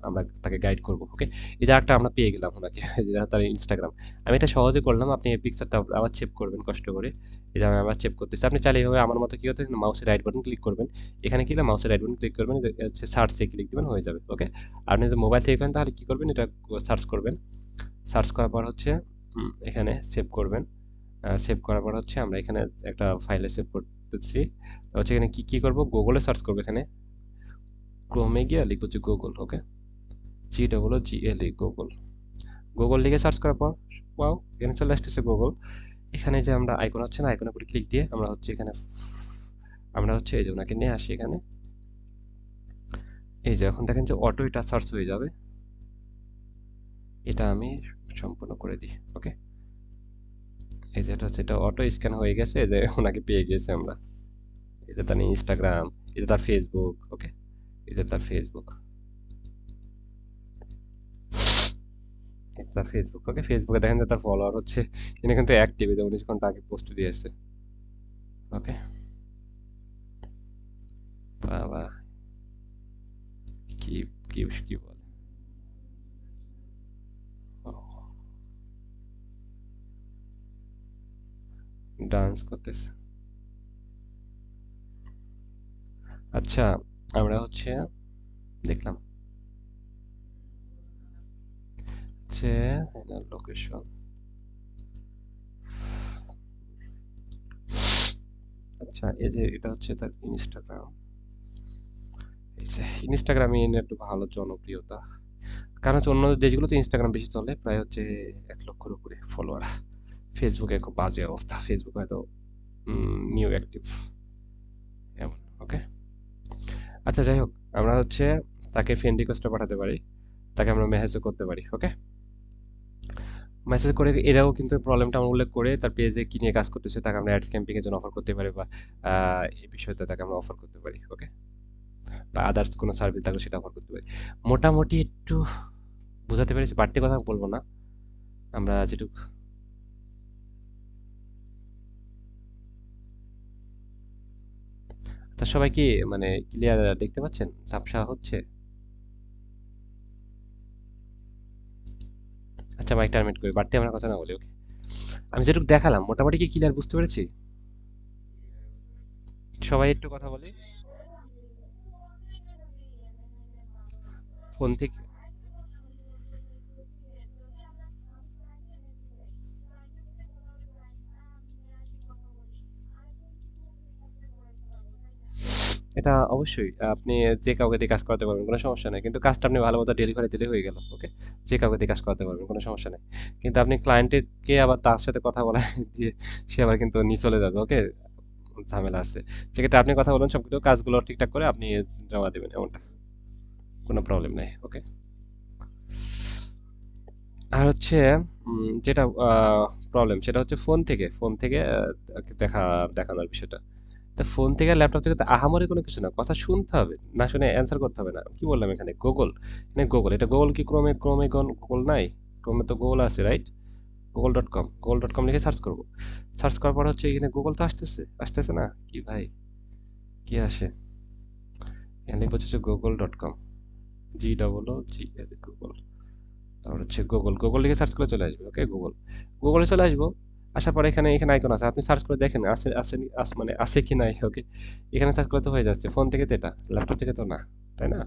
আমরা তাকে গাইড করবো ওকে এই জায়গাটা আমরা পেয়ে গেলাম ওনাকে যেটা তার ইনস্টাগ্রাম আমি এটা সহজে করলাম আপনি এই পিকচারটা আবার সেভ করবেন কষ্ট করে এই যে আমি আবার সেভ করতেছি আপনি চাইলে এইভাবে আমার মতো কি হতে মাউসের রাইট বাটন ক্লিক করবেন এখানে কি মাউসের রাইট বাটন ক্লিক করবেন হচ্ছে সার্চে ক্লিক দিবেন হয়ে যাবে ওকে আপনি যদি মোবাইল থেকে করেন তাহলে কি করবেন এটা সার্চ করবেন সার্চ করার পর হচ্ছে এখানে সেভ করবেন সেভ করার পর হচ্ছে আমরা এখানে একটা ফাইলে সেভ করতেছি হচ্ছে এখানে কি করব গুগলে সার্চ করব এখানে ক্রোমে গিয়ে লিখবো যে গুগল, ওকে, GGLE গুগল। গুগল লিখে সার্চ করার পর ওয়াও, এখানে চলে আসতেছে গুগল। এখানে যে আমরা আইকন হচ্ছে না, আইকনের উপরে ক্লিক দিয়ে আমরা হচ্ছে এখানে এই যে ওনাকে নিয়ে আসি এখানে। এই যে এখন দেখেন যে অটো এটা সার্চ হয়ে যাবে, এটা আমি সম্পূর্ণ করে দিই, ওকে। এই যে এটা হচ্ছে, এটা অটো স্ক্যান হয়ে গেছে, এই যে ওনাকে পেয়ে গেছি আমরা। এই যে তার ইনস্টাগ্রাম, এই যে তার ফেসবুক, ওকে, এই যে তার ফেসবুক, তার ফেসবুক, ওকে। ফেসবুকে দেখেন যে তার ফলোয়ার হচ্ছে, ইনি কিন্তু অ্যাক্টিভ, এই যে 19 ঘন্টা আগে পোস্ট দিয়েছে, ওকে। বাবা, কি কি কি বলে, ডান্স করতেছে। আচ্ছা, আমরা হচ্ছে দেখলাম যে লোকেশন, আচ্ছা এই যে এটা হচ্ছে তার ইনস্টাগ্রাম। এই যে ইনস্টাগ্রামে এর একটু ভালো জনপ্রিয়তা, কারণ হচ্ছে অন্য দেশগুলোতে ইনস্টাগ্রাম বেশি চলে, প্রায় হচ্ছে 1 লক্ষের উপরে ফলোয়ার। ফেসবুকে খুব বাজে অবস্থা, ফেসবুক হয়তো নিউ অ্যাক্টিভ এমন, ওকে। আচ্ছা যাই হোক, আমরা হচ্ছে তাকে ফ্রেন্ড রিকোয়েস্টও পাঠাতে পারি, তাকে আমরা মেসেজও করতে পারি, ওকে। মেসেজ করে এরাও কিন্তু প্রবলেমটা আমরা উল্লেখ করে তার পেজে কি নিয়ে কাজ করতেছে তাকে আমরা অ্যাডস ক্যাম্পিং এর জন্য অফার করতে পারি, বা এই বিষয়টা তাকে আমরা অফার করতে পারি, ওকে। বা আদার্স কোনো সার্ভিস থাকলে সেটা অফার করতে পারি। মোটামুটি একটু বোঝাতে পেরেছি, বাড়তি কথা বলবো না, আমরা যেটুকু। তা সবাই কি মানে ক্লিয়ার দেখতে পাচ্ছেন, ঝাপসা হচ্ছে? আচ্ছা মাইক টার্মিনেট করি, বাড়তি আমরা কথা না বলি, ওকে। আমি যেটুকু দেখালাম মোটামুটি কি ক্লিয়ার বুঝতে পেরেছি? সবাই একটু কথা বলি ফোন থেকে। এটা অবশ্যই আপনি যে কাউকে দিয়ে কাজ করাতে পারবেন, কোনো সমস্যা নাই। কিন্তু কাজটা আপনি ভালো মতো ডেলিভারি করে দিলে হয়ে গেল, ওকে? যে কাউকে দিয়ে কাজ করাতে পারবেন, কোনো সমস্যা নাই। কিন্তু আপনি ক্লায়েন্টকে আবার তার সাথে কথা বলায় দিয়ে সে আবার কিন্তু নিয়ে চলে যাবে, ওকে? ঝামেলা আছে। সেক্ষেত্রে আপনি কথা বলুন, সবগুলো কাজগুলো ঠিকঠাক করে আপনি জমা দিবেন, এমনটা। কোনো প্রবলেম নাই, ওকে? আর হচ্ছে যেটা প্রবলেম সেটা হচ্ছে ফোন থেকে দেখানোর বিষয়টা। তা ফোন থেকে আর ল্যাপটপ থেকে তো আহামরি কোনো কিছু না, কথা শুনতে হবে, না শুনে অ্যান্সার করতে হবে না। কি বললাম এখানে গুগল, মানে গুগল, এটা গুগল কি ক্রোমে গুগল নাই? ক্রোমে তো গুগল আছে, রাইট? গুগল ডট কম লিখে সার্চ করব। সার্চ করার পর হচ্ছে এখানে গুগল তো আসতেছে না কি ভাই, কি আসে? এখানে লিখবো হচ্ছে গুগল.com, GOOGL গুগল। তারপর হচ্ছে গুগল লিখে সার্চ করে চলে আসবে, ওকে। গুগলে চলে আসবো। আসার পরে এখানে আইকন আছে, আপনি সার্চ করে দেখেন মানে আছে কি নাই, ওকে। এখানে সার্চ করলে তো হয়ে যাচ্ছে, ফোন থেকে তো, এটা ল্যাপটপ থেকে তো না, তাই না?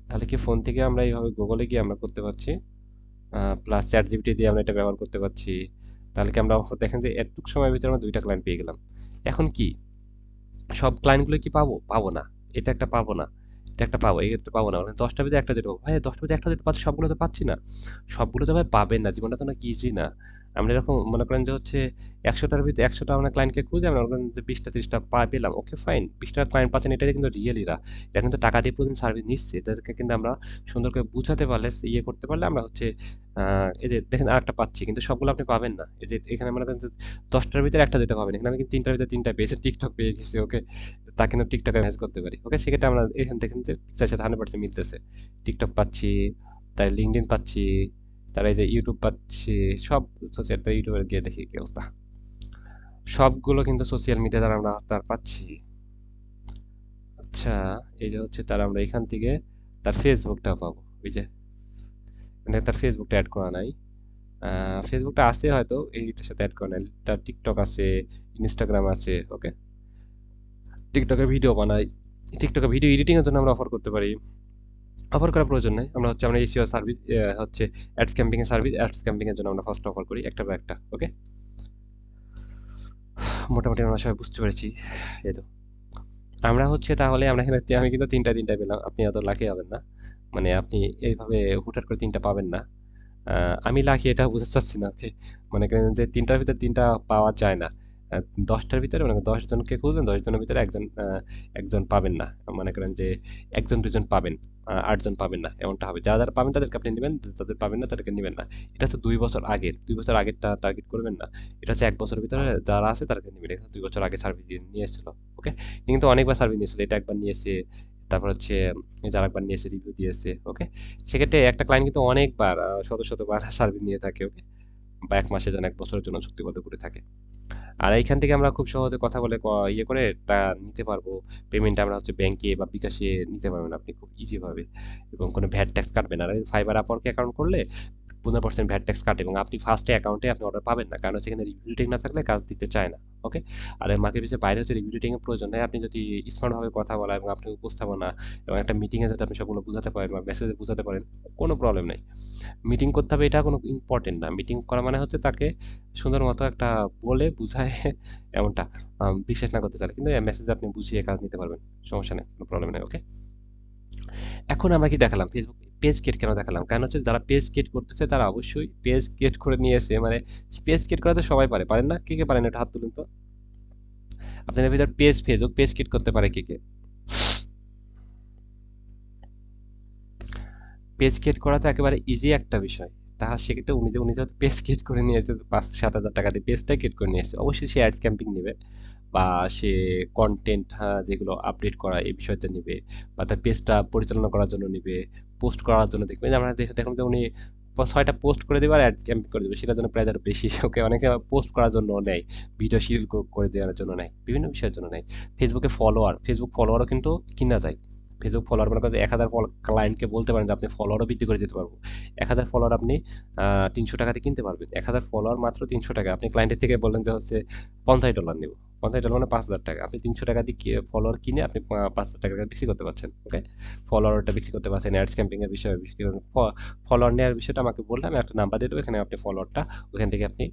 তাহলে কি ফোন থেকে আমরা এইভাবে গুগলে গিয়ে আমরা করতে পারছি, প্লাস চ্যাট জিপিটি দিয়ে আমরা এটা ব্যবহার করতে পারছি। তাহলে কি আমরা দেখেন যে এতটুকু সময়ের ভিতরে আমরা 2টা ক্লায়েন্ট পেয়ে গেলাম। এখন কি সব ক্লায়েন্টগুলো কি পাবো? পাবো না। এটা একটা পাবো না। এটা একটা পাবো, এই একটা পাবো না। মানে 10টার ভিতরে 1টা 2টা পাবো। ভাই 10টার ভিতরে 1টা 2টা পাচ্ছি, সবগুলো তো পাচ্ছি না। সবগুলো তো ভাই পাবেন না। জীবনটা তো অনেক ইজি না। আমরা এরকম মনে করেন যে হচ্ছে 100টার ভিতরে 100টা আমরা ক্লায়েন্টকে খুঁজে আমরা মনে করেন যে 20টা 30টা পেলাম। Okay fine. 20টা ক্লায়েন্ট পাচ্ছেন, এটাই কিন্তু রিয়েল এরা। এরা কিন্তু টাকা দিয়ে প্রতিদিন সার্ভিস নিচ্ছে। এদেরকে কিন্তু আমরা সুন্দর করে বুঝাতে পারলে, করতে পারলে আমরা হচ্ছে এই যে দেখেন আরেকটা পাচ্ছি, কিন্তু সবগুলো আপনি পাবেন না। এই যে এখানে মনে করেন যে 10টার ভিতরে 1টা 2টা পাবেন। এখানে আমি কিন্তু 3টার ভিতরে 3টা পেয়েছি। টিকটক পেয়ে গেছি, ওকে। তা কিন্তু টিকটকে ম্যানেজ করতে পারি, ওকে। সেক্ষেত্রে আমরা এখানে দেখেন যে পিকচারের সাথে 100% মিলতেছে। টিকটক পাচ্ছি, তাই লিঙ্কডইন পাচ্ছি, তার এই যে ইউটিউব পাচ্ছি, সব সোশ্যাল, ইউটিউবে গিয়ে দেখি কি অবস্থা। সবগুলো কিন্তু সোশ্যাল মিডিয়া দ্বারা আমরা তার পাচ্ছি। আচ্ছা, এই যে হচ্ছে তার আমরা এখান থেকে তার ফেসবুকটা পাবো। ওই যে এখানে তার ফেসবুকটা অ্যাড করা নাই। ফেসবুকটা আছে হয়তো, এইটার সাথে অ্যাড করা নাই। তার টিকটক আছে, ইনস্টাগ্রাম আছে, ওকে। টিকটকে ভিডিও বানাই, টিকটকে ভিডিও এডিটিং এর জন্য আমরা অফার করতে পারি। অফার করার প্রয়োজন নেই, আমরা এসিও সার্ভিস, হচ্ছে অ্যাডস ক্যাম্পিং এর জন্য আমরা ফার্স্ট অফার করি একটা বা একটা, ওকে। মোটামুটি আমরা সবাই বুঝতে পেরেছি, এই তো। আমরা হচ্ছে তাহলে আমরা এখানে আমি কিন্তু তিনটা পেলাম, আপনি অত লাকি হবেন না। মানে আপনি এইভাবে হুটহাট করে তিনটা পাবেন না। আমি লাকি এটা বুঝতে চাচ্ছি না, ওকে? মনে করেন যে তিনটার ভিতরে তিনটা পাওয়া যায় না। আহ, 10টার ভিতরে মনে করেন 10 জনকে খুঁজলেন, 10 জনের ভিতরে একজন পাবেন না। মনে করেন যে একজন দুজন পাবেন, 8 জন পাবেন না, এমনটা হবে। যারা যারা পাবেন তাদেরকে আপনি নেবেন, যাদের পাবেন না তাদেরকে নেবেন না। এটা হচ্ছে 2 বছর আগের, 2 বছর আগেরটা টার্গেট করবেন না। এটা হচ্ছে 1 বছরের ভিতরে যারা আছে তাদেরকে নেবেন। এটা 2 বছর আগে সার্ভিস নিয়ে এসেছিল, ওকে? কিন্তু অনেকবার সার্ভিস নিয়েছিল, এটা একবার নিয়েছে, তারপর হচ্ছে যারা একবার নিয়েছে রিভিউ দিয়েছে, ওকে? সেক্ষেত্রে একটা ক্লায়েন্ট কিন্তু অনেকবার শত শতবার সার্ভিস নিয়ে থাকে, ওকে? বা 1 মাসের জন্য, 1 বছরের জন্য চুক্তিবদ্ধ করে থাকে। আর এইখান থেকে আমরা খুব সহজে কথা বলে ইয়ে করে টা নিতে পারবো। পেমেন্ট আমরা হচ্ছে ব্যাংকে বা বিকাশে নিতে পারবেন আপনি খুব ইজি ভাবে, এবং কোনো ভ্যাট ট্যাক্স কাটবে না। আর ফাইবার আপওয়ার্কে অ্যাকাউন্ট করলে 15% ভ্যাট ট্যাক্স কাটে, এবং আপনি ফার্স্টে অ্যাকাউন্টে আপনি অর্ডার পাবেন না, কারণ সেখানে রিভিউ রেটিং না থাকলে কাজ দিতে চায় না, ওকে? আর মার্কেট প্লেসের বাইরে হচ্ছে রিভিউ রেটিং এর প্রয়োজন নেই। আপনি যদি স্মার্টভাবে কথা বলা এবং আপনি উপস্থাপনা এবং একটা মিটিংয়ে যাতে আপনি সবগুলো বুঝাতে পারেন বা মেসেজে বুঝাতে পারেন, কোনো প্রবলেম নেই। মিটিং করতে হবে এটা কোনো ইম্পর্টেন্ট না। মিটিং করা মানে হচ্ছে তাকে সুন্দর মতো একটা বলে বুঝায় এমনটা বিশ্বাস না করতে চাইলে কিন্তু মেসেজ আপনি বুঝিয়ে কাজ নিতে পারবেন, সমস্যা নেই, কোনো প্রবলেম নেই, ওকে? এখন আমরা কি দেখালাম, ফেসবুক পেজ ক্রিয়েট কেন দেখালাম? কারণ হচ্ছে যারা পেজ ক্রিয়েট করতেছে তারা অবশ্যই পেজ ক্রিয়েট করে নিয়েছে, মানে পেজ ক্রিয়েট করা তো সবাই পারে, পারেন না? কে কে পারেন, এটা হাত তুলুন তো। আপনাদের ভিতর ফেসবুক পেজ ক্রিয়েট করতে পারে কে কে? পেজ ক্রিয়েট করা তো একেবারে ইজি একটা বিষয়। তাহা সেক্ষেত্রে উনি যেহেতু পেজ ক্রিয়েট করে নিয়েছে 5-7 হাজার টাকা দিয়ে পেজটা ক্রিয়েট করে নিয়েছে, অবশ্যই সে অ্যাডস ক্যাম্পিং নেবে, বা সে কন্টেন্ট যেগুলো আপডেট করা এই বিষয়টা নিবে, বা তার পেজটা পরিচালনা করার জন্য নিবে, পোস্ট করার জন্য দেখবে। যে আমরা দেখলাম যে উনি 6টা পোস্ট করে দেবে আর অ্যাডস ক্যাম্পিং করে দেবে, সেটার জন্য প্রাইস আরো বেশি, ওকে? অনেকে পোস্ট করার জন্য নেয়, ভিডিও শিডিউল করে দেওয়ার জন্য নেয়, বিভিন্ন বিষয়ের জন্য নেয়। ফেসবুক ফলোয়ারও কিন্তু কিনা যায়। ফেসবুক ফলোয়ার মনে করেন যে 1,000 ক্লায়েন্টকে বলতে পারেন যে আপনি ফলোয়ারও বৃদ্ধি করে দিতে পারবো। 1,000 ফলোয়ার আপনি 300 টাকাতে কিনতে পারবেন। 1,000 ফলোয়ার মাত্র 300 টাকা। আপনি ক্লায়েন্টের থেকে বললেন যে হচ্ছে $50 নেব। $50 মানে 5,000 টাকা। আপনি 300 টাকা দিয়ে ফলোয়ার কিনে আপনি 5,000 টাকা বিক্রি করতে পারছেন, ওকে? ফলোয়ারটা বিক্রি করতে পারছেন, অ্যাডস ক্যাম্পিং এর বিষয়ে বিক্রি করুন। ফলোয়ার নেওয়ার বিষয়টা আমাকে বললে আমি একটা নাম্বার দিয়ে দেবো, এখানে আপনি ফলোয়ারটা ওখান থেকে আপনি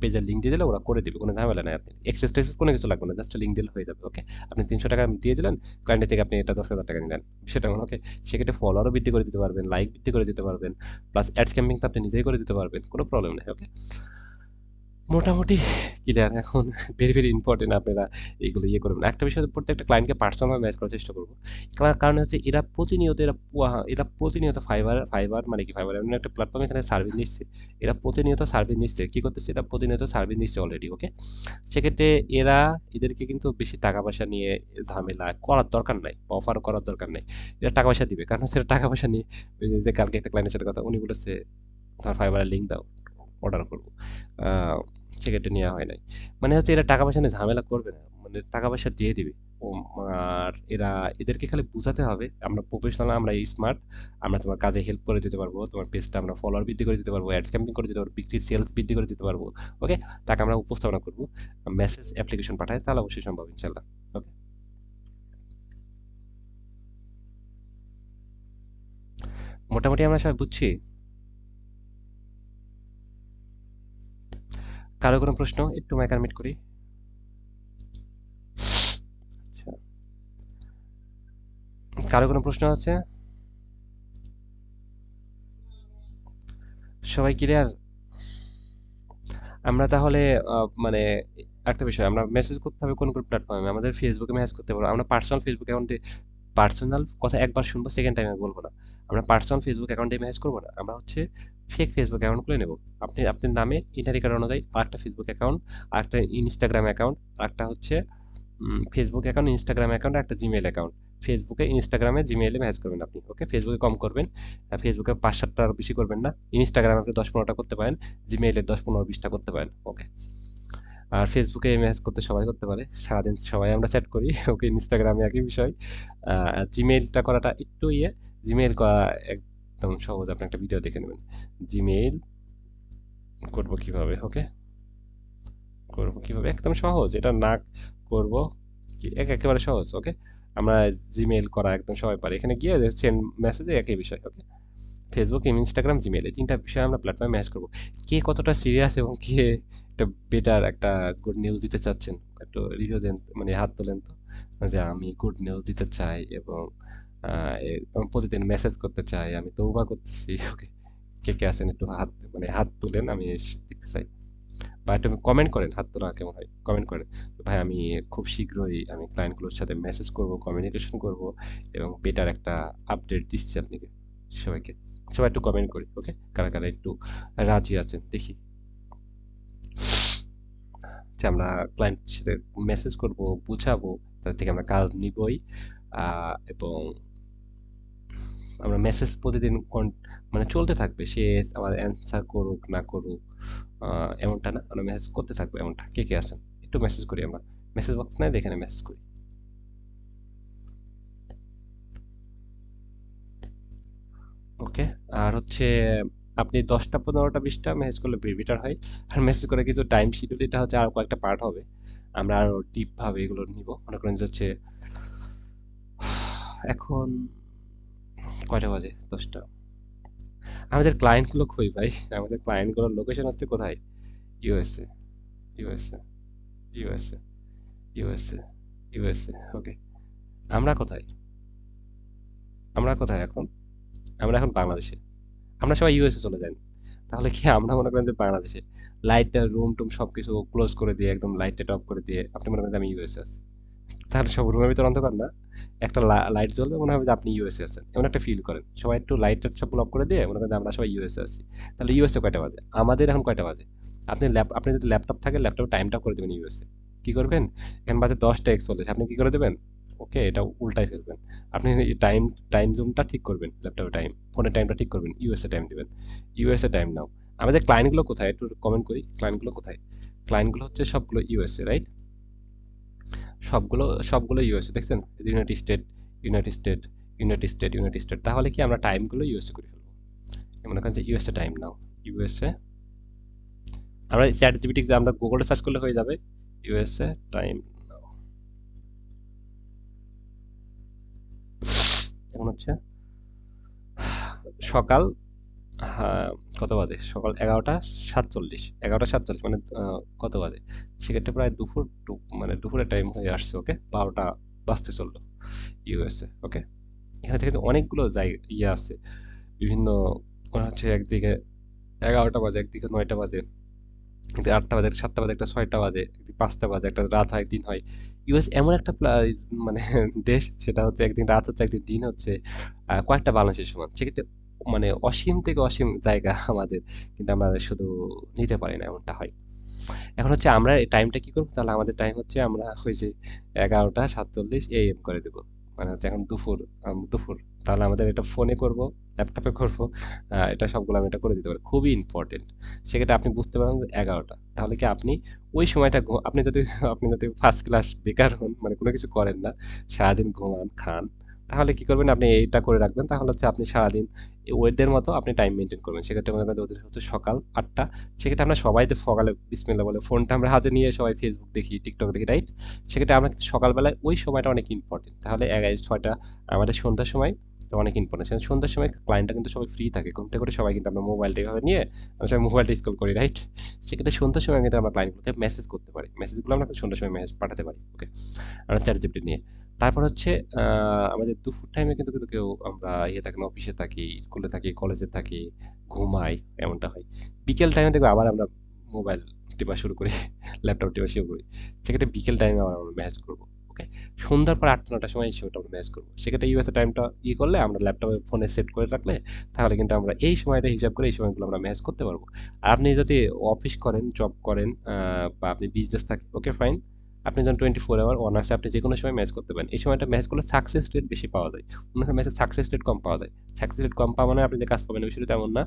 পেজের লিঙ্ক দিয়ে দিলে ওরা করে দিবে, কোনো ঝামেলা নাই। আপনি এক্সেস টেক্সেস কোনো কিছু লাগবে না, জাস্ট লিঙ্ক দিলে হয়ে যাবে, ওকে? আপনি 300 টাকা দিয়ে দিলেন, ক্লায়েন্টের থেকে আপনি এটা 10,000 টাকা নিলেন, বিষয়টা এমন, ওকে? সেক্ষেত্রে ফলোয়ারও বৃদ্ধি করে দিতে পারবেন, লাইক বৃদ্ধি করে দিতে পারবেন, প্লাস অ্যাডস ক্যাম্পিং তো আপনি নিজেই করে দিতে পারবেন, কোনো প্রবলেম নেই, ওকে? মোটামুটি ক্লিয়ার এখন। ভেরি ভেরি ইম্পর্টেন্ট আপনারা এইগুলো ইয়ে করবেন। একটা বিষয়, প্রত্যেকটা ক্লায়েন্টকে পার্সোনাল ম্যাচ করার চেষ্টা করবো। কারণ হচ্ছে এরা প্রতিনিয়ত ফাইবার মানে কি, ফাইবার এমন একটা প্ল্যাটফর্ম, এখানে সার্ভিস নিচ্ছে। এরা প্রতিনিয়ত সার্ভিস নিচ্ছে, কি করতেছে, এটা প্রতিনিয়ত সার্ভিস নিচ্ছে অলরেডি, ওকে? সেক্ষেত্রে এদেরকে কিন্তু বেশি টাকা পয়সা নিয়ে ঝামেলা করার দরকার নাই, অফার করার দরকার নাই। এরা টাকা পয়সা দিবে, কারণ হচ্ছে এরা টাকা পয়সা নিয়ে, ওই যে কালকে একটা ক্লায়েন্টের সাথে কথা, উনি বলেছে তোমার ফাইবারের লিঙ্ক দাও, অর্ডার করবো। আহ, সেক্ষেত্রে নেওয়া হয় নাই। মানে হচ্ছে এরা টাকা পয়সা নিয়ে ঝামেলা করবে না, মানে টাকা পয়সা দিয়ে দিবে। ও, আর এদেরকে খালি বুঝাতে হবে আমরা প্রফেশনাল, আমরা স্মার্ট, আমরা তোমার কাজে হেল্প করে দিতে পারবো, তোমার পেজটা আমরা ফলোয়ার বৃদ্ধি করে দিতে পারবো, অ্যাডস ক্যাম্পিং করে দিতে পারবো, বিক্রি সেলস বৃদ্ধি করে দিতে পারবো, ওকে? তাকে আমরা উপস্থাপনা করবো, মেসেজ অ্যাপ্লিকেশন পাঠায়, তাহলে অবশ্যই সম্ভব, ইনশাল্লাহ, ওকে? মোটামুটি আমরা সবাই বুঝছি। কারো কোনো প্রশ্ন? একটু মাইকার মিট করি। আচ্ছা, কারো কোনো প্রশ্ন আছে? সবাই ক্লিয়ার? আমরা তাহলে মানে একটা বিষয়, আমরা মেসেজ করতে হবে কোন কোন প্ল্যাটফর্মে? আমাদের ফেসবুকে মেসেজ করতে পারবো, আমরা পার্সোনাল ফেসবুক অ্যাকাউন্টে। পার্সোনাল কথা একবার শুনবো, সেকেন্ড টাইমে বলবো না। আমরা পার্সোনাল ফেসবুক অ্যাকাউন্টে মেসেজ করবো না, আমরা হচ্ছে ফেক ফেসবুক অ্যাকাউন্ট খুলে নেব। আপনার নামে ইন্টারি কার্ড অনুযায়ী আরেকটা ফেসবুক অ্যাকাউন্ট, আরেকটা ইনস্টাগ্রাম অ্যাকাউন্ট, আরেকটা হচ্ছে ফেসবুক অ্যাকাউন্ট, ইনস্টাগ্রাম অ্যাকাউন্ট, একটা জিমেইল অ্যাকাউন্ট। ফেসবুকে, ইনস্টাগ্রামে, জিমেইলে মেসেজ করবেন আপনি, ওকে? ফেসবুকে কম করবেন, ফেসবুকে 5-7টার বেশি করবেন না। ইনস্টাগ্রামে আপনি 10-15টা করতে পারেন, জিমেইলে 10-15-20টা করতে পারেন, ওকে? আর ফেসবুকে মেসেজ করতে সবাই করতে পারে, সারাদিন সবাই আমরা চ্যাট করি, ওকে? ইনস্টাগ্রামে একই বিষয়। জিমেইলটা করাটা একটু ইয়ে, জিমেইল করা একদম সহজ, আপনি একটা ভিডিও দেখে নেবেন। জিমেইল করবো কিভাবে, ওকে? করবো কিভাবে, একদম সহজ, এটা না করব কি, একেবারে সহজ, ওকে? আমরা জিমেইল করা একদম সবাই পারি, এখানে গিয়ে সেন্ড মেসেজে একই বিষয়, ওকে? ফেসবুক, ইনস্টাগ্রাম, জিমেল এই ৩ টা বিষয়ে আমরা প্ল্যাটফর্মে ম্যানেজ করব। কে কতটা সিরিয়াস এবং কে একটা বেটার একটা গুড নিউজ দিতে চাচ্ছেন, একটু রিভিউ দেন, মানে হাত তোলেন তো। যে আমি গুড নিউজ দিতে চাই এবং আমি প্রতিদিন মেসেজ করতে চাই, আমি তওবা করতেছি। ওকে, কে কে আছেন একটু হাত, মানে হাত তুলেন, আমি দেখতে চাই। বা একটু কমেন্ট করেন, হাত তোলা কেমন হয়, কমেন্ট করেন। ভাই আমি খুব শীঘ্রই আমি ক্লায়েন্টগুলোর সাথে মেসেজ করব, কমিউনিকেশন করব এবং বেটার একটা আপডেট দিচ্ছি আপনাকে, সবাইকে। সবাই একটু কমেন্ট করি, ওকে? কারা কারা একটু রাজি আছেন দেখি যে আমরা ক্লায়েন্টের সাথে মেসেজ করব, বুঝাবো, তাদের থেকে আমরা কাজ নিবই। এবং আমরা মেসেজ প্রতিদিন মানে চলতে থাকবে, সে আমার অ্যান্সার করুক না করুক, এমনটা না, আমরা মেসেজ করতে থাকবো এমনটা। কে কে আছেন একটু মেসেজ করি আমরা, মেসেজ বক্স নাই, এখানে মেসেজ করি। ওকে, আর হচ্ছে আপনি 10টা 15টা 20টা মেসেজ করলে বেটার হয়। আর মেসেজ করে কিছু টাইম শিডিউল, এটা হচ্ছে আর কয়েকটা পার্ট হবে, আমরা আরো ডিপ ভাবে এগুলো নিব। মনে করেন যে হচ্ছে এখন কয়টা বাজে, 10টা। আমাদের ক্লায়েন্ট গুলো কই ভাই? আমাদের ক্লায়েন্ট গুলোর লোকেশন হচ্ছে কোথায়? USA, USA, USA, USA, USA. Okay, আমরা কোথায়? আমরা কোথায় এখন? আমরা এখন বাংলাদেশে। আমরা সবাই ইউএসএ চলে যাই। তাহলে কি আমরা মনে করেন যে বাংলাদেশে লাইটটা, রুম টুম সবকিছু ক্লোজ করে দিয়ে, একদম লাইটটা অফ করে দিয়ে আপনি মনে করেন যে আমি ইউএসএ আছি, তাহলে সব রুমের ভিতর অন্ধকার না? একটা লাইট জ্বলবে, মনে হবে যে আপনি ইউএসএ আছেন, এমন একটা ফিল করেন। সবাই একটু লাইট টাইট সব অফ করে দিয়ে মনে করেন যে আমরা সবাই ইউএসএ আছি। তাহলে ইউএসএ কয়টা বাজে? আমাদের এখন কয়টা বাজে? আপনি যদি ল্যাপটপ থাকে, ল্যাপটপে টাইমটা করে দেবেন ইউএসএ। কি করবেন? এখন বাজে 10টা 41, আপনি কি করে দেবেন? ওকে, এটা উল্টাই ফেলবেন। আপনি টাইম টাইম জোনটা ঠিক করবেন, ল্যাপটপে টাইম, ফোনের টাইমটা ঠিক করবেন, ইউএসএ টাইম দিবেন। ইউএসএ টাইম নাও। আমাদের ক্লায়েন্টগুলো কোথায় একটু কমেন্ট করি, ক্লায়েন্টগুলো কোথায়? ক্লায়েন্টগুলো হচ্ছে সবগুলো ইউএসএ, রাইট? সবগুলো সবগুলো ইউএসএ, দেখছেন? United state, United state, United state, United state. তাহলে কি আমরা টাইমগুলো ইউএসএ করে ফেলবো। মনে করেন যে ইউএসএ টাইম নাও, ইউএসএ। আমরা চ্যাট জিপিটি, আমরা গুগলে সার্চ করলে হয়ে যাবে, ইউএসএ টাইম নাও। এখন হচ্ছে সকাল, হ্যাঁ, কত বাজে? সকাল 11টা 47, 11টা 47 মানে কত বাজে? সেক্ষেত্রে প্রায় দুপুর, মানে দুপুরের টাইম হয়ে আসছে। ওকে, 12টা বাজতে চললো ইউএসএ। ওকে, এখানে থেকে তো অনেকগুলো জায়গা ইয়ে আছে, বিভিন্ন, মনে হচ্ছে একদিকে 11টা বাজে, একদিকে 9টা বাজে, একদিকে 8টা বাজে, 7টা বাজে, একটা 6টা বাজে, একদিকে 5টা বাজে, একটা রাত হয়, দিন হয়। ইউএস এমন একটা মানে দেশ, সেটা হচ্ছে একদিন রাত হচ্ছে, একদিন দিন হচ্ছে, কয়েকটা বাংলাদেশের সমান। সেক্ষেত্রে মানে অসীম থেকে অসীম জায়গা আমাদের, কিন্তু আমরা শুধু নিতে পারি না, এমনটা হয়। এখন হচ্ছে আমরা এই টাইমটা কি করবো? তাহলে আমাদের টাইম হচ্ছে আমরা ওই যে 11টা 47 AM করে দেবো, মানে হচ্ছে এখন দুপুর, দুপুর। তাহলে আমাদের এটা ফোনে করব, ল্যাপটপে করব, এটা সবগুলো আমি এটা করে দিতে পারি, খুবই ইম্পর্টেন্ট। সেক্ষেত্রে আপনি বুঝতে পারেন যে 11টা, তাহলে কি আপনি ওই সময়টা আপনি যদি আপনি যদি ফার্স্ট ক্লাস বেকার হন, মানে কোনো কিছু করেন না, সারাদিন ঘুমান খান, তাহলে কি করবেন? আপনি এইটা করে রাখবেন, তাহলে হচ্ছে আপনি সারাদিন ওদের মতো আপনি টাইম মেনটেন করবেন। সেক্ষেত্রে মনে করেন যে ওদের হচ্ছে সকাল 8টা, সেক্ষেত্রে আমরা সবাই যে সকালে বিসমিল্লাহ বলে ফোনটা আমরা হাতে নিয়ে সবাই ফেসবুক দেখি, টিকটক দেখি, রাইট? সেক্ষেত্রে আমরা কিন্তু সকালবেলায় ওই সময়টা অনেক ইম্পর্টেন্ট। তাহলে 6টা আমাদের সন্ধ্যার সময় তো অনেক ইম্পর্টেন্ট। সন্ধ্যার সময় ক্লায়েন্টটা কিন্তু সবাই ফ্রি থাকে, ঘুম থেকে করে সবাই কিন্তু আমরা মোবাইলটা এভাবে নিয়ে আমরা সবাই মোবাইলটা স্ক্রল করি, রাইট? সেক্ষেত্রে সন্ধ্যার সময় কিন্তু আমরা ক্লায়েন্টগুলোকে মেসেজ করতে পারি, মেসেজগুলো আমরা সন্ধ্যার সময় মেসেজ পাঠাতে পারি। ওকে, আমরা চ্যাট জিপিটি নিয়ে। তারপর হচ্ছে আমাদের দুপুর টাইমে কিন্তু কিন্তু কেউ আমরা ইয়ে থাকি না, অফিসে থাকি, স্কুলে থাকি, কলেজে থাকি, ঘুমাই, এমনটা হয়। বিকেল টাইমে দেখবো আবার আমরা মোবাইল টিপা শুরু করি, ল্যাপটপ টিপা শুরু করি। সেক্ষেত্রে বিকেল টাইমে আবার আমরা ম্যাচ করবো। ওকে, সন্ধ্যার পর 8টা 9টার সময় এই সময়টা আমরা ম্যাচ করবো। সেক্ষেত্রে ইউএসএ টাইমটা ইয়ে করলে, আমরা ল্যাপটপে ফোনে সেট করে রাখলে, তাহলে কিন্তু আমরা এই সময়টা হিসাব করে এই সময়গুলো আমরা ম্যাচ করতে পারবো। আর আপনি যদি অফিস করেন, জব করেন, বা আপনি বিজনেস থাকে, ওকে ফাইন, আপনি যখন 24 আওয়ার অনার্সে আপনি যে কোনো সময় ম্যাচ করতে পারেন। এই সময়টা ম্যাচ করলে সাকসেস রেট বেশি পাওয়া যায়, অন্য ম্যাচে সাকসেস রেট কম পাওয়া যায়। সাকসেস রেট কম পাওয়া মানে আপনি যে কাজ পাবেন বিষয়টা তেমন না,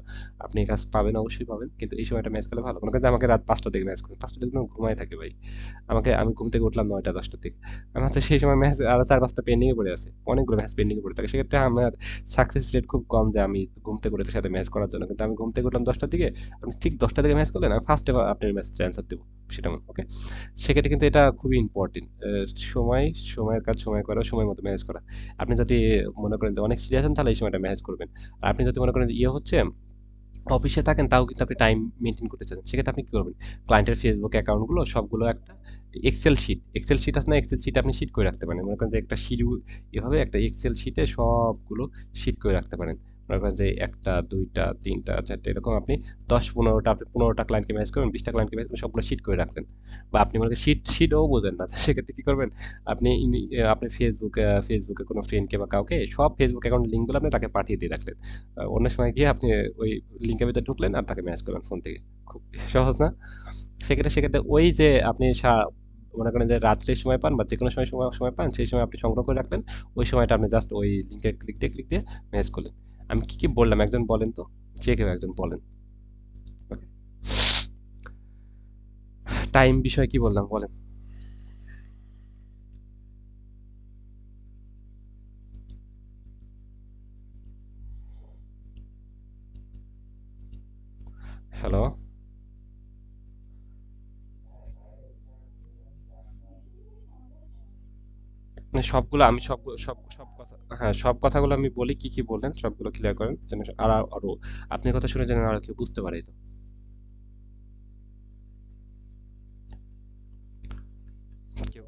আপনি কাজ পাবেন, অবশ্যই পাবেন, কিন্তু এই সময়টা ম্যাচ করলে ভালো। মনে করেন যে আমাকে রাত 5টা দিকে ম্যাচ করেন, 5টা দিকে আমি ঘুমাই থাকি ভাই, আমি ঘুম থেকে উঠলাম 9টা 10টার দিকে, আমার তো সেই সময় ম্যাচ আরো 4 5টা পেন্ডিংয়ে পড়ে আছে, অনেকগুলো ম্যাচ পেন্ডিংয়ে পড়ে থাকে। সেক্ষেত্রে আমার সাকসেস রেট খুব কম যে আমি ঘুম থেকে উঠে তার সাথে ম্যাচ করার জন্য। কিন্তু আমি ঘুম থেকে উঠলাম 10টার দিকে, আপনি ঠিক 10টা দিকে ম্যাচ করলেন, আমি ফার্স্টে আপনার ম্যাচের অ্যান্সার দেবো, সেটা ওকে। সেক্ষেত্রে কিন্তু এটা খুবই ইম্পর্টেন্ট। সময়, সময়ের কাজ সময়ে করা, সময় মতো ম্যানেজ করা। আপনি যদি মনে করেন যে অনেক সিরিয়াস হন তাহলে এই সময়টা ম্যানেজ করবেন। আর আপনি যদি মনে করেন যে ইয়ে হচ্ছে অফিসে থাকেন তাও কিন্তু আপনি টাইম মেইনটেইন করতে চান। সেক্ষেত্রে আপনি কি করবেন? ক্লায়েন্টের ফেসবুক অ্যাকাউন্টগুলো সবগুলো একটা এক্সেল শিট আছে না? এক্সেল শিটে আপনি শিট করে রাখতে পারেন। মনে করেন যে একটা শিডিউল এভাবে একটা এক্সেল শিটে সবগুলো শিট করে রাখতে পারেন। মনে করেন যে ১ টা, ২ টা, ৩ টা, ৪ টা এরকম আপনি ১০-১৫ টা আপনি ১৫ টা ক্লায়েন্টকে ম্যানেজ করবেন, ২০ টা ক্লায়েন্টকে ম্যানেজ করবেন সবগুলো শিট করে রাখলেন। বা আপনি মনে করেন শিটও বোঝেন না। সেক্ষেত্রে কি করবেন? আপনি ফেসবুকে কোনো ফ্রেন্ডকে বা কাউকে সব ফেসবুক অ্যাকাউন্টের লিঙ্কগুলো আপনি তাকে পাঠিয়ে দিয়ে রাখলেন। অন্য সময় গিয়ে আপনি ওই লিঙ্কের ভিতরে ঢুকলেন আর তাকে ম্যানেজ করলেন ফোন থেকে। খুব সহজ না? সেক্ষেত্রে ওই যে আপনি মনে করেন যে রাত্রে সময় পান বা যেকোনো সময় পান সেই সময় আপনি সংগ্রহ করে রাখলেন। ওই সময়টা আপনি জাস্ট ওই লিঙ্কে ক্লিক দিয়ে ম্যানেজ করলেন। আমি কি বললাম একজন বলেন তো? যে কেউ একজন বলেন। ওকে। টাইম বিষয়ে কি বললাম বলেন? হ্যালো? মানে সবগুলো আমি সব সব সব কথা হ্যাঁ, সব কথাগুলো আমি বলি কি বললেন সবগুলো ক্লিয়ার করেন। যেন আরো আপনার কথা শুনে যেন আরো কেউ বুঝতে পারে এটা। কেউ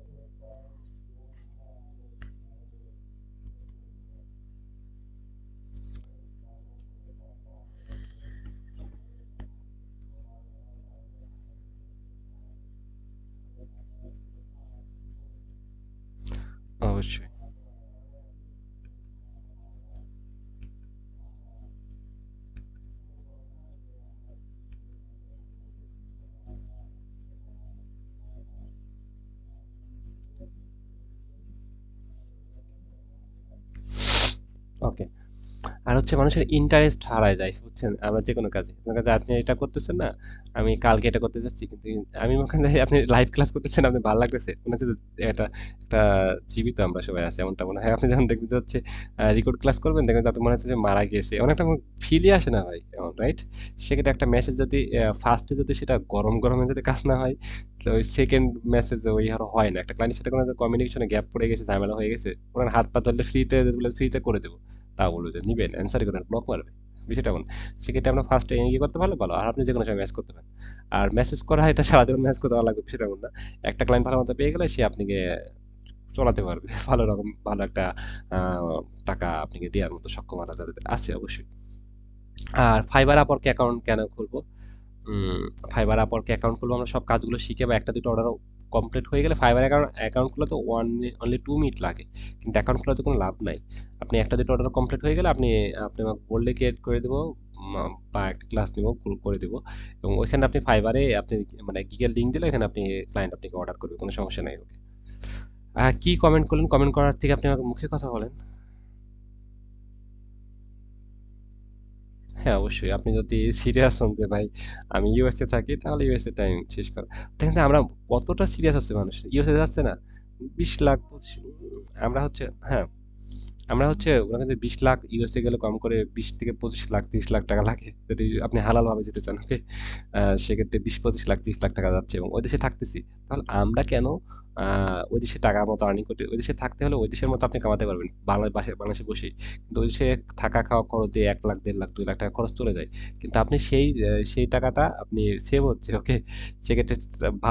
অবশ্যই। ওকে। আর হচ্ছে মানুষের ইন্টারেস্ট হারায় যায় বুঝছেন আমরা যে কোনো কাজে মনে করেন যে আপনি এটা করতেছেন না আমি কালকে এটা করতে যাচ্ছি কিন্তু আমি মনে করেন যে আপনি লাইভ ক্লাস করতেছেন আপনি ভালো লাগতেছে মনে হচ্ছে যে এটা একটা জীবিত আমরা সবাই আছি এমনটা মনে হয় আপনি যখন দেখবেন যে হচ্ছে রেকর্ড ক্লাস করবেন দেখবেন যে আপনি মনে হচ্ছে যে মারা গিয়েছে এমন একটা ফিলই আসে না ভাই এমন রাইট সেক্ষেত্রে একটা মেসেজ যদি ফার্স্টে যদি সেটা গরম গরমে যদি কাজ না হয় তাহলে ওই সেকেন্ড মেসেজ ওই আর হয় না একটা ক্লায়েন্টের সাথে কোনো কমিউনিকেশনে গ্যাপ পড়ে গেছে ঝামেলা হয়ে গেছে ওনার হাত পা ধরলে ফ্রিতে করে দেবো তা বলবে যে নিবেন অ্যান্সারই করেন ব্লক মারবে বিষয়টা এমন সেক্ষেত্রে আপনার ফার্স্টে ইয়ে করতে পারলে ভালো আর আপনি যে কোনো সময় ম্যাচ করতে পারেন আর মেসেজ করা এটা সারা জীবন ম্যাচ করতে ভালো লাগবে বিষয়টা এমন না একটা ক্লায়েন্ট ভালো মতো পেয়ে গেলে সে আপনাকে চলাতে পারবে ভালো রকম ভালো একটা টাকা আপনাকে দেওয়ার মতো সক্ষমতা যাদের আছে অবশ্যই আর ফাইবার আপওয়ার্ক অ্যাকাউন্ট কেন খুলবো উম, ফাইবার আপওয়ার্কে অ্যাকাউন্ট খুলবো আমরা সব কাজগুলো শিখে বা একটা দুটো অর্ডার কমপ্লিট হয়ে গেলে ফাইবার অ্যাকাউন্ট খুলে তো অনলি 2 মিনিট লাগে কিন্তু অ্যাকাউন্ট খোলাতে কোনো লাভ নাই আপনি একটা দুটো অর্ডার কমপ্লিট হয়ে গেলে আপনি আমাকে বললে ক্রিয়েট করে দেবো বা একটা ক্লাস নিবো করে দেবো এবং ওইখানে আপনি ফাইবারে আপনি মানে গিগের লিঙ্ক দিলে এখানে আপনি ক্লায়েন্ট আপনাকে অর্ডার করবে কোনো সমস্যা নাই ওকে কি কমেন্ট করলেন কমেন্ট করার থেকে আপনি আমাকে মুখে কথা বলেন হ্যাঁ, অবশ্যই। আপনি যদি সিরিয়াস হন যে ভাই আমি ইউএসএ থাকি তাহলে ইউএসএ টাইম শেষ করা। দেখেন যে আমরা কতটা সিরিয়াস আছে মানুষ। ইউএসএ যাচ্ছে না? ২০ লাখ ২৫ আমরা হচ্ছে হ্যাঁ, আমরা হচ্ছে ওখানে যে ২০ লাখ ইউএসএ গেলে কম করে ২০ থেকে ২৫ লাখ ৩০ লাখ টাকা লাগে। যদি আপনি হালাল ভাবে যেতে চান, ওকে? সেক্ষেত্রে ২০-২৫ লাখ ৩০ লাখ টাকা যাচ্ছে এবং ওই দেশে থাকতেছি। তাহলে আমরা কেন আ ওই দেশে টাকা মতো আর্নিং করতে ওই দেশে থাকতে হলে ওই দেশের মতো আপনি কামাতে পারবেন। বাংলাদেশে বসেই। কিন্তু ওই দেশে থাকা খাওয়া খরচ দিয়ে ১ লাখ ১.৫ লাখ ২ লাখ টাকা খরচ চলে যায়। কিন্তু আপনি সেই টাকাটা আপনি সেভ হচ্ছে, ওকে? সেক্ষেত্রে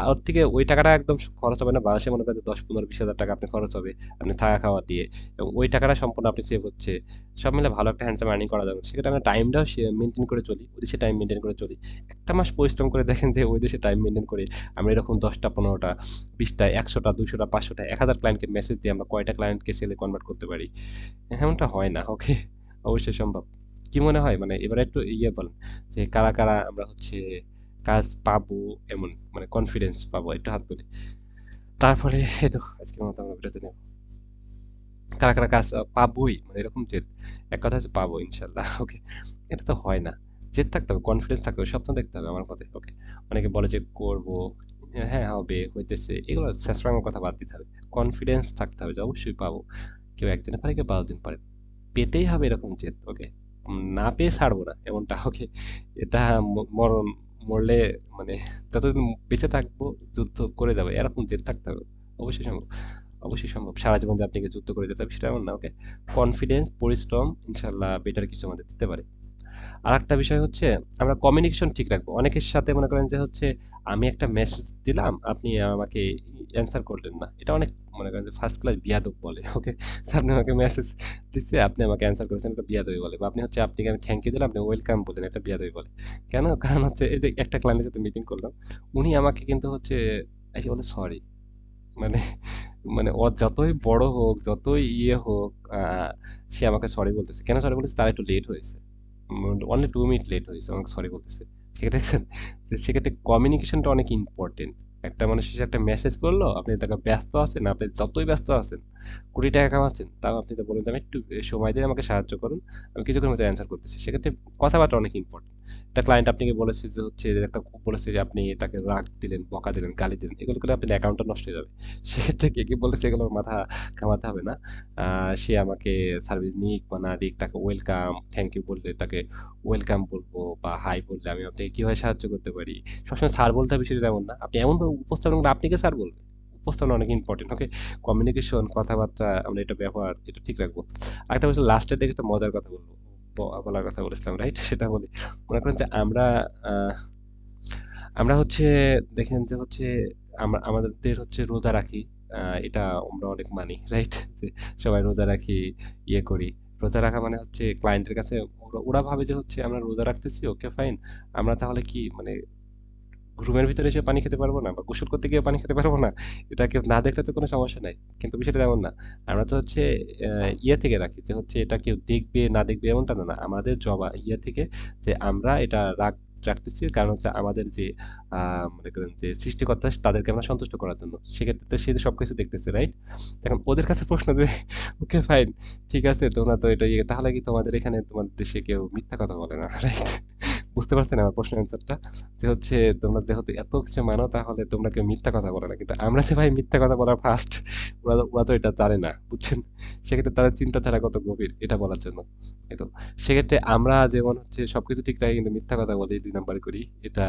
ওর থেকে ওই টাকাটা একদম খরচ হবে না। বাংলাদেশে মনে করেন যে ১০, ১৫, ২০ হাজার টাকা আপনি খরচ হবে। আপনি থাকা খাওয়া দিয়ে। এবং ওই টাকাটা সম্পূর্ণ আপনি সেভ হচ্ছে। সব মিলে ভালো একটা হ্যান্ডসাম আর্নিং করা যাবে। সেক্ষেত্রে আমরা টাইমটাও মেইনটেইন করে চলি। ওই দেশে টাইম মেইনটেইন করে চলি। একটা মাস পরিশ্রম করে দেখেন যে ওই দেশে টাইম মেইনটেইন করে আমরা এরকম ১০ টা ১৫ টা ২০ টা ১০০ টা ২০০ টা ৫০০ টা ১,০০০ ক্লায়েন্টকে মেসেজ দিয়ে আমরা কয়টা ক্লায়েন্টকে সেলে কনভার্ট করতে পারি? এমনটা হয় না। ওকে? অবশ্যই সম্ভব। কি মনে হয়? মানে এবারে একটু ইয়ে বলেন যে কারা আমরা হচ্ছে কাজ পাবো এমন মানে কনফিডেন্স পাবো একটু হাত তুলি। তারপরে এই তো আজকের মতো আমরা বিরতি নেব। কারা কাজ পাবোই মানে এরকম জেদ। এক কথা হচ্ছে পাবো ইনশাআল্লাহ। ওকে। এটা তো হয় না। জেদ থাকতে হবে, কনফিডেন্স থাকতে হবে, স্বপ্ন দেখতে হবে আমার মতে। ওকে। অনেকে বলে যে করব, হ্যাঁ হবে, হইতেছে। এগুলো ছ্যাঁচড়ামো কথা বাদ দিতে হবে। কনফিডেন্স থাকতে হবে যে অবশ্যই পাবো। কেউ একদিনে পারে, কেউ ৫ দিন পারে। পেতেই হবে এরকম জেদ। ওকে। না পেয়ে ছাড়বো না এমনটা। ওকে। এটা মরণ মরলে মানে যতদিন বেঁচে থাকবো যুদ্ধ করে যাবে এরকম জেদ থাকতে হবে। অবশ্যই সম্ভব, অবশ্যই সম্ভব। সারা জীবন যে আপনাকে যুদ্ধ করে যেতে হবে সেটা এমন না। ওকে, কনফিডেন্স, পরিশ্রম, ইনশাল্লাহ বেটার কিছু আমাদের দিতে পারে। আরেকটা বিষয় হচ্ছে আমরা কমিউনিকেশন ঠিক রাখবো। অনেকের সাথে মনে করেন যে হচ্ছে আমি একটা মেসেজ দিলাম, আপনি আমাকে অ্যান্সার করলেন না। এটা অনেক মনে করেন যে ফার্স্ট ক্লাস বিয়াদব বলে। ওকে, আপনি আমাকে মেসেজ দিচ্ছে, আপনি আমাকে অ্যান্সার করেছেন, এটা বিয়াদবি বলে। বা আপনি হচ্ছে আপনাকে আমি থ্যাংক ইউ দিলাম, আপনি ওয়েলকাম বললেন, এটা বিয়াদবি বলে। কেন? কারণ হচ্ছে এই যে একটা ক্লায়েন্টের সাথে মিটিং করলাম, উনি আমাকে কিন্তু হচ্ছে এসে বলে সরি। মানে মানে ও যতই বড় হোক, যতই ইয়ে হোক, সে আমাকে সরি বলতেছে। কেন সরি বলতেছে? তার একটু লেট হয়েছে। অনলি 2 মিনিট লেট হয়েছে, আমাকে সরি বলতেছে। ঠিক আছে? তো সেক্ষেত্রে কমিউনিকেশনটা অনেক ইম্পর্টেন্ট। একটা মানুষ এসে একটা মেসেজ করলো, আপনি তাকে ব্যস্ত আছেন, আপনি যতই ব্যস্ত আছেন, কোটি টাকা কামাচ্ছেন, তাও আপনি তো বলেন যে আমি একটু সময় দিয়ে আমাকে সাহায্য করুন, আমি কিছুক্ষণের মধ্যে অ্যান্সার করতেছি। সেক্ষেত্রে কথাবার্তা অনেক ইম্পর্টেন্ট। একটা ক্লায়েন্ট আপনাকে বলেছে যে হচ্ছে যে একটা বলেছে যে আপনি তাকে রাগ দিলেন, বকা দিলেন, গালি দিলেন, এগুলো করলে আপনার অ্যাকাউন্টটা নষ্ট হয়ে যাবে। সেক্ষেত্রে কে কি বলেছে এগুলো মাথা ঘামাতে হবে না। সে আমাকে সার্ভিস নিক বা না দিক, তাকে ওয়েলকাম, থ্যাংক ইউ বললে তাকে ওয়েলকাম বলবো, বা হাই বললে আমি আপনাকে কিভাবে সাহায্য করতে পারি। সবসময় স্যার বলতে হবে বিষয়টা তেমন না। আপনি এমনভাবে উপস্থাপন করলে আপনি কে স্যার বলবেন। উপস্থাপনা অনেক ইম্পর্টেন্ট। ওকে, কমিউনিকেশন, কথাবার্তা, আমরা এটা ব্যবহার এটা ঠিক রাখবো। আরেকটা বিষয় লাস্টের দিকে একটা মজার কথা বলবো, বলার কথা বলেছিলাম, রাইট? সেটা বলি। মনে করেন যে আহ, আমরা হচ্ছে দেখেন যে হচ্ছে আমরা আমাদের হচ্ছে রোজা রাখি। এটা আমরা অনেক মানি, রাইট? যে সবাই রোজা রাখি, ইয়ে করি। রোজা রাখা মানে হচ্ছে ক্লায়েন্টের কাছে ওরা ওরা ভাবে যে হচ্ছে আমরা রোজা রাখতেছি, ওকে ফাইন। আমরা তাহলে কি মানে রুমের ভিতরে এসে পানি খেতে পারবো না, বা গোসল করতে গিয়ে পানি খেতে পারবো না? এটা কেউ না দেখলে তো কোনো সমস্যা নাই। কিন্তু বিষয়টা তেমন না। আমরা তো হচ্ছে ইয়ে থেকে রাখি যে হচ্ছে এটা কেউ দেখবে না দেখবে এমনটা না। আমাদের ইয়ে থেকে যে আমরা এটা রাখতেছি, কারণ হচ্ছে আমাদের যে মনে করেন যে সৃষ্টিকর্তা তাদেরকে আমরা সন্তুষ্ট করার জন্য। সেক্ষেত্রে তো সে সবকিছু দেখতেছে, রাইট? এখন ওদের কাছে প্রশ্ন যে ওকে ফাইন, ঠিক আছে তোমরা তো এটা ইয়ে, তাহলে কি তোমাদের এখানে তোমাদের দেশে কেউ মিথ্যা কথা বলে না, রাইট? বুঝতে পারছেন আমার প্রশ্নের অ্যান্সারটা? যে হচ্ছে তোমরা যেহেতু এত কিছু মানো, তাহলে তোমরা কেউ মিথ্যা কথা বলে না। কিন্তু আমরা যে ভাই মিথ্যা কথা বলার ফার্স্ট, ওরা তো এটা জানে না, বুঝছেন? সেক্ষেত্রে তাদের চিন্তাধারা কত গভীর এটা বলার জন্য। এই তো, সেক্ষেত্রে আমরা যেমন হচ্ছে সবকিছু ঠিক থাকে কিন্তু মিথ্যা কথা বলি, 2 নাম্বার করি, এটা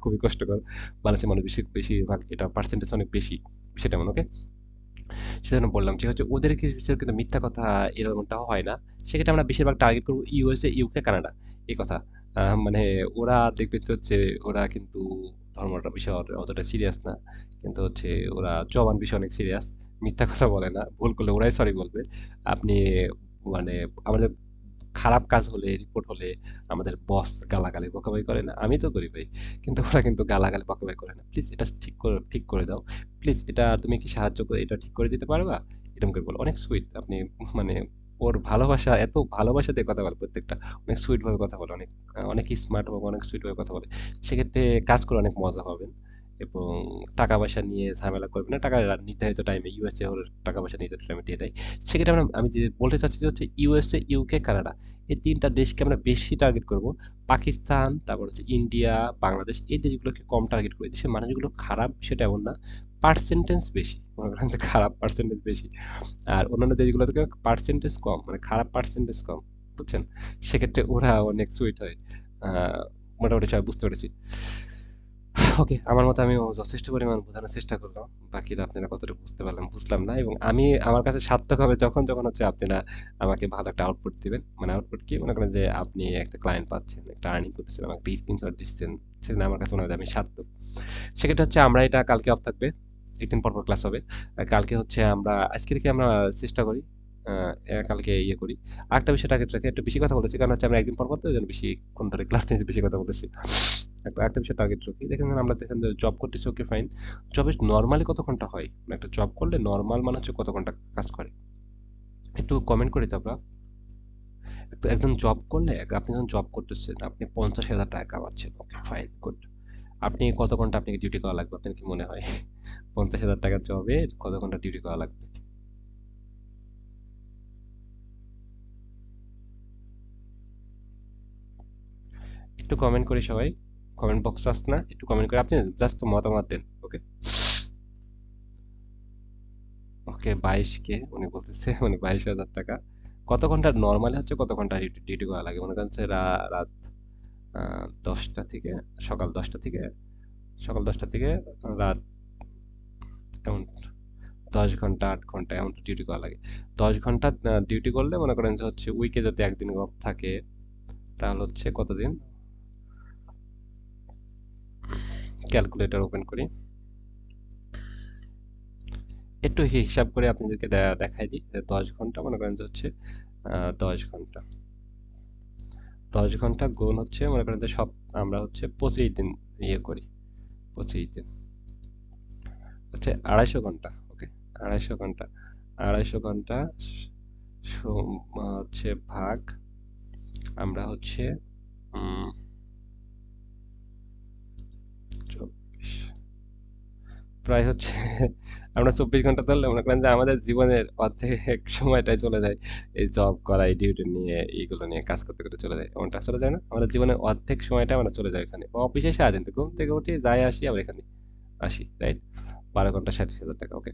খুবই কষ্টকর। বাংলাদেশের মানুষ বেশিরভাগ এটা পার্সেন্টেজ অনেক বেশি, সেটা মনে, ওকে? সেজন্য বললাম যে হচ্ছে ওদের কিছু কিছু কিন্তু মিথ্যা কথা এরকমটাও হয় না। সেক্ষেত্রে আমরা বেশিরভাগ টার্গেট করবো ইউএসএ, ইউকে, কানাডা, এই কথা। মানে ওরা দেখবে যে হচ্ছে ওরা কিন্তু ধর্মটা বিষয় অতটা সিরিয়াস না, কিন্তু হচ্ছে ওরা জবান বিষয় অনেক সিরিয়াস। মিথ্যা কথা বলে না, ভুল করলে ওরাই সরি বলবে। আপনি মানে আমাদের খারাপ কাজ হলে, রিপোর্ট হলে আমাদের বস গালাগালি বকাবকি করে না, আমি তো করি ভাই, কিন্তু ওরা কিন্তু গালাগালি বকাবকি করে না। প্লিজ এটা ঠিক করে দাও, প্লিজ এটা তুমি কি সাহায্য করে এটা ঠিক করে দিতে পারবা, এরকম করে বলো। অনেক সুইট আপনি, মানে ওর ভালোবাসা, এত ভালোবাসা দিয়ে কথা বলে প্রত্যেকটা, অনেক সুইট ভাবে কথা বলে, অনেক অনেক স্মার্ট এবং অনেক সুইট ভাবে কথা বলে। সেক্ষেত্রে কাজ করে অনেক মজা পাবেন। এবং টাকা পয়সা নিয়ে ঝামেলা করবে না, টাকা নির্ধারিত টাইমে ইউএসএ ওর টাকা পয়সা নির্ধারিত টাইমে দিয়ে দেয়। সেক্ষেত্রে আমি যে বলতে চাচ্ছি যে হচ্ছে ইউএসএ, ইউকে, কানাডা, এই 3টা দেশকে আমরা বেশি টার্গেট করব। পাকিস্তান, তারপর হচ্ছে ইন্ডিয়া, বাংলাদেশ, এই দেশগুলোকে কম টার্গেট করি। দেশের মানুষগুলো খারাপ সেটা এমন না, পার্সেন্টেজ বেশি, মনে করেন যে খারাপ পার্সেন্টেজ বেশি। আর অন্যান্য দেশগুলো থেকে পার্সেন্টেজ কম, মানে খারাপ পার্সেন্টেজ কম, বুঝছেন? সেক্ষেত্রে ওরা অনেক সুইট হয়। আহ, মোটামুটি সবাই বুঝতে পেরেছি। ওকে, আমার মতে আমি যথেষ্ট পরিমাণ বোঝানোর চেষ্টা করলাম। বাকিটা আপনারা কতটুকু বুঝতে পারলাম বুঝলাম না। এবং আমি আমার কাছে সার্থক হবে যখন যখন হচ্ছে আপনারা আমাকে ভালো একটা আউটপুট দিবেন। মানে আউটপুট কি মনে করেন যে আপনি একটা ক্লায়েন্ট পাচ্ছেন, একটা আর্নিং করতেছেন, আমাকে স্ক্রিনশট দিচ্ছেন, সেটা আমার কাছে মনে হয় যে আমি সার্থক। সেক্ষেত্রে হচ্ছে আমরা এটা কালকে অফ থাকবে, একদিন পর পর ক্লাস হবে। কালকে হচ্ছে আমরা আজকে থেকে আমরা চেষ্টা করি কালকে ইয়ে করি। আরেকটা বিষয় টার্গেট রাখি, একটু বেশি কথা বলেছি কারণ হচ্ছে আমরা একদিন পর পর তো এই জন্য বেশিক্ষণ ধরে ক্লাস নিয়েছি, বেশি কথা বলেছি। একটা বিষয় টার্গেট রাখি, দেখেন আমরা দেখেন যে জব করতেছি, ওকে ফাইন। জবে নর্মালি কত ঘন্টা হয়, মানে একটা জব করলে নর্মাল মানে হচ্ছে কত ঘন্টা কাজ করে, একটু কমেন্ট করি তো আমরা। একজন জব করলে, আপনি যখন জব করতেছেন আপনি 50,000 টাকা কামাচ্ছেন, ওকে ফাইন, গুড। আপনি কত ঘন্টা আপনাকে ডিউটি করা লাগবে আপনার কি মনে হয়? 50,000 টাকার জবে কত ঘন্টা ডিউটি করা লাগবে? একটু কমেন্ট করি সবাই, কমেন্ট বক্স আছে না, একটু কমেন্ট করে আপনি জাস্ট মতামত দেন, ওকে? ওকে, 22 কে উনি বলতেছে, উনি 22,000 টাকা। কত ঘন্টা নর্মালি হচ্ছে, কত ঘন্টা ডিউটি করা লাগে মনে করেন যে রাত 10টা থেকে সকাল 10টা থেকে সকাল 10টা থেকে রাত এমন 10 ঘন্টা 8 ঘন্টা এমন ডিউটি করা লাগে। 10 ঘন্টা ডিউটি করলে মনে করেন যে হচ্ছে উইকে যদি একদিন অফ থাকে তাহলে হচ্ছে কতদিন, ক্যালকুলেটর ওপেন করি, একটু হিসাব করে আপনাদেরকে দেখাই দিই। 10 ঘন্টা মনে করেন যে হচ্ছে 10 ঘন্টা 10 ঘন্টা গুণ হচ্ছে মনে করেন যে সব আমরা হচ্ছে 25 দিন ইয়ে করি, 25 দিন হচ্ছে 250 ঘন্টা। ওকে, 250 ঘন্টা, 250 ঘন্টা হচ্ছে ভাগ আমরা হচ্ছে 24, প্রায় হচ্ছে আমরা 24 ঘন্টা ধরলে মনে করেন যে আমাদের জীবনের অর্ধেক সময়টাই চলে যায় এই জব করা, এই ডিউটি নিয়ে, এইগুলো নিয়ে কাজ করতে করতে চলে যায়। এমনটা চলে যায় না? আমাদের জীবনের অর্ধেক সময়টা আমরা চলে যায় এখানে। অফিসে সারাদিন তো ঘুম থেকে উঠি, যাই আসি, আবার এখানে আসি, রাইট? 12 ঘন্টা 37,000 টাকা। ওকে,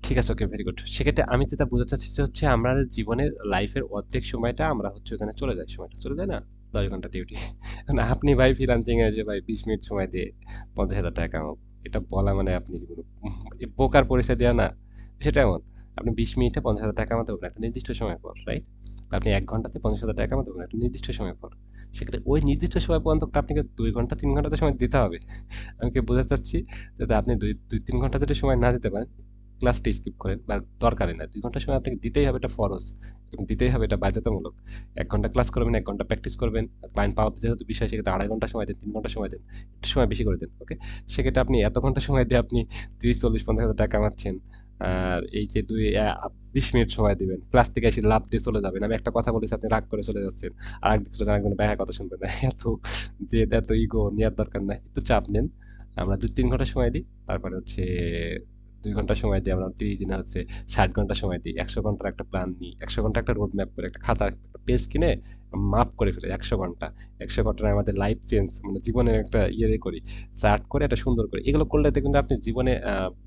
ঠিক আছে, ওকে, ভেরি গুড। সেক্ষেত্রে আমি যেটা বোঝাতে চাচ্ছি যে হচ্ছে আমাদের জীবনের লাইফের অর্ধেক সময়টা আমরা হচ্ছে ওখানে চলে যায়, সময়টা চলে যায় না? 10 ঘন্টা ডিউটি। আপনি ভাই ফ্রিল্যান্সিং এ যে ভাই 20 মিনিট সময় দিয়ে 50,000 টাকা কামাবো, এটা বলা মানে আপনি কোনো বোকার পরিচয় দেওয়া না, সেটা এমন। আপনি 20 মিনিটে 50,000 টাকা কামাতে পারবেন একটা নির্দিষ্ট সময় পর, রাইট? আপনি 1 ঘন্টাতে 50,000 টাকা কামাতে পারবেন একটা নির্দিষ্ট সময় পর। সেক্ষেত্রে ওই নির্দিষ্ট সময় পর্যন্ত আপনাকে 2 ঘন্টা 3 ঘন্টাতে সময় দিতে হবে। আমি কি বোঝাতে চাচ্ছি, যাতে আপনি 2-3 ঘন্টা যদি সময় না দিতে পারেন, ক্লাসটা স্কিপ করেন বা দরকারই না, 2 ঘন্টা সময় আপনাকে দিতেই হবে, এটা ফরজ এবং দিতেই হবে, এটা বাধ্যতামূলক। 1 ঘন্টা ক্লাস করবেন, 1 ঘন্টা প্র্যাকটিস করবেন, ক্লায়েন্ট পাওয়াতে যেহেতু বিষয়, সেক্ষেত্রে 2.5 ঘন্টা সময় দেন, 3 ঘন্টা সময় দেন, একটু সময় বেশি করে দেন। ওকে, সেক্ষেত্রে আপনি এত ঘন্টা সময় দিয়ে আপনি 30, 40, 50,000 টাকা কামাচ্ছেন। আর এই যে 20 মিনিট সময় দিবেন, ক্লাস থেকে এসে লাভ দিয়ে চলে যাবেন, আমি একটা কথা বলেছি আপনি রাগ করে চলে যাচ্ছেন, আর একদিন চলে যান, একজন ব্যাখ্যা কথা শুনবেন না। এত যে এত ইগো নেওয়ার দরকার নাই, একটু চাপ নেন। আমরা 2-3 ঘন্টা সময় দিই, তারপরে হচ্ছে 2 ঘন্টা সময় দিই, আমরা 30 দিনে হচ্ছে 60 ঘন্টা সময় দিই, 100 ঘন্টার একটা প্ল্যান নিই, 100 ঘন্টা একটা রোড ম্যাপ করে, একটা খাতা একটা পেজ কিনে মাপ করে ফেলি 100 ঘন্টা। 100 ঘন্টায় আমাদের লাইফ চেঞ্জ, মানে জীবনের একটা ইয়ে করি, চার্ট করে একটা সুন্দর করে, এগুলো করলে দেখবেন যে আপনি জীবনে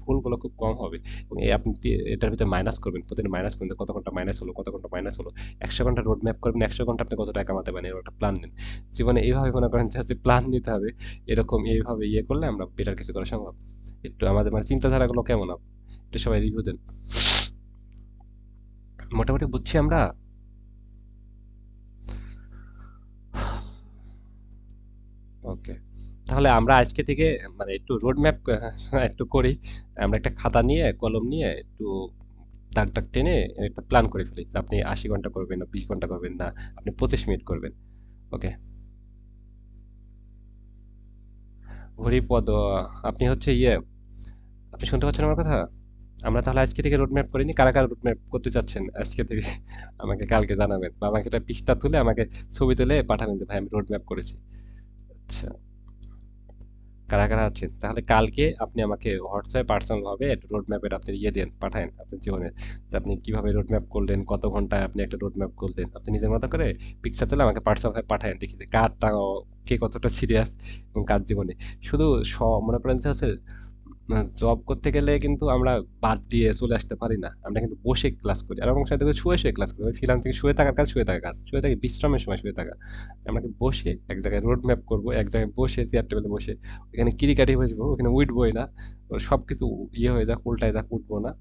ভুলগুলো খুব কম হবে। এবং এই আপনি এটার ভিতরে মাইনাস করবেন, প্রতিদিন মাইনাস করবেন, কত ঘন্টা মাইনাস হলো, কত ঘন্টা মাইনাস হলো। 100 ঘন্টা রোড ম্যাপ করবেন, 100 ঘন্টা আপনি কত টাকা কামাতে পারেন, এর একটা প্ল্যান নিন। জীবনে এইভাবে মনে করেন যে প্ল্যান নিতে হবে, এরকম এইভাবে ইয়ে করলে আমরা বেটার কিছু করা সম্ভব। একটু আমাদের মানে চিন্তাধারাগুলো কেমন একটু সবাই রিভিউ দেন। মোটামুটি বুঝছি আমরা। ওকে, তাহলে আমরা আজকে থেকে মানে একটু রোড ম্যাপ একটু করি। আমরা একটা খাতা নিয়ে কলম নিয়ে একটু দাগ দাগ টেনে একটা প্ল্যান করে ফেলি, আপনি 80 ঘন্টা করবেন না 20 ঘন্টা করবেন না, আপনি 25 মিনিট করবেন। ওকে, হরিপদ, আপনি হচ্ছে ইয়ে, আপনি শুনতে পাচ্ছেন আমার কথা? আমরা তাহলে আজকে থেকে রোড ম্যাপ করিনি, কারা কারা রোড ম্যাপ করতে চাচ্ছেন আজকে থেকে? আমাকে কালকে জানাবেন, বা আমাকে একটা পৃষ্ঠা তুলে আমাকে ছবি তুলে পাঠাবেন যে ভাই আমি রোড ম্যাপ করেছি। আচ্ছা, কারা কারা আছেন তাহলে কালকে আপনি আমাকে হোয়াটসঅ্যাপে পার্সোনাল ভাবে একটা রোড ম্যাপের আপনি ইয়ে দেন, পাঠান আপনার জীবনে, যে আপনি কিভাবে রোড ম্যাপ করলেন, কত ঘন্টায় আপনি একটা রোড ম্যাপ করলেন, আপনি নিজের মতো করে পিকচার তুলে আমাকে পার্সোনাল ভাবে পাঠান, দেখি যে কারটা কে কতটা সিরিয়াস এবং কার জীবনে। শুধু মনে করেন যে হচ্ছে জব করতে গেলে কিন্তু আমরা বাদ দিয়ে চলে আসতে পারি না, আমরা কিন্তু বসে ক্লাস করি, আর আমার সাথে শুয়ে শুয়ে ক্লাস করি। ফ্রিল্যান্সিং শুয়ে থাকার কাজ, শুয়ে থাকার কাজ, শুয়ে থাকি বিশ্রামের সময় শুয়ে থাকা। আমরা কি বসে এক জায়গায় রোড ম্যাপ করবো, এক জায়গায় বসে চেয়ার টেবিলে বসে ওখানে কিরিকাটি বসবো, ওখানে উঠবোই না, সব কিছু ইয়ে হয়ে যাক, উল্টায় যাক, উঠবো না,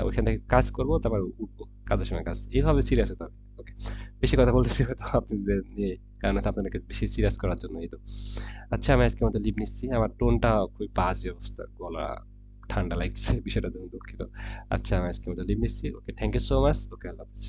ওইখান থেকে কাজ করবো, তারপর উঠবো, কাজের সময় কাজ, এইভাবে সিরিয়াস হতে হবে। ওকে, বেশি কথা বলতেছি হয়তো আপনাদের নিয়ে, কারণ হচ্ছে আপনাদেরকে বেশি সিরিয়াস করার জন্য এই তো। আচ্ছা, আমি আজকে মতো লিভ নিচ্ছি, আমার টোনটা খুবই বাজে অবস্থা, গলা ঠান্ডা লাগছে, বিষয়টার জন্য দুঃখিত। আচ্ছা, আমি আজকে মতো লিভ নিচ্ছি। ওকে, থ্যাংক ইউ সো মাচ। ওকে, আল্লাহ হাফেজ।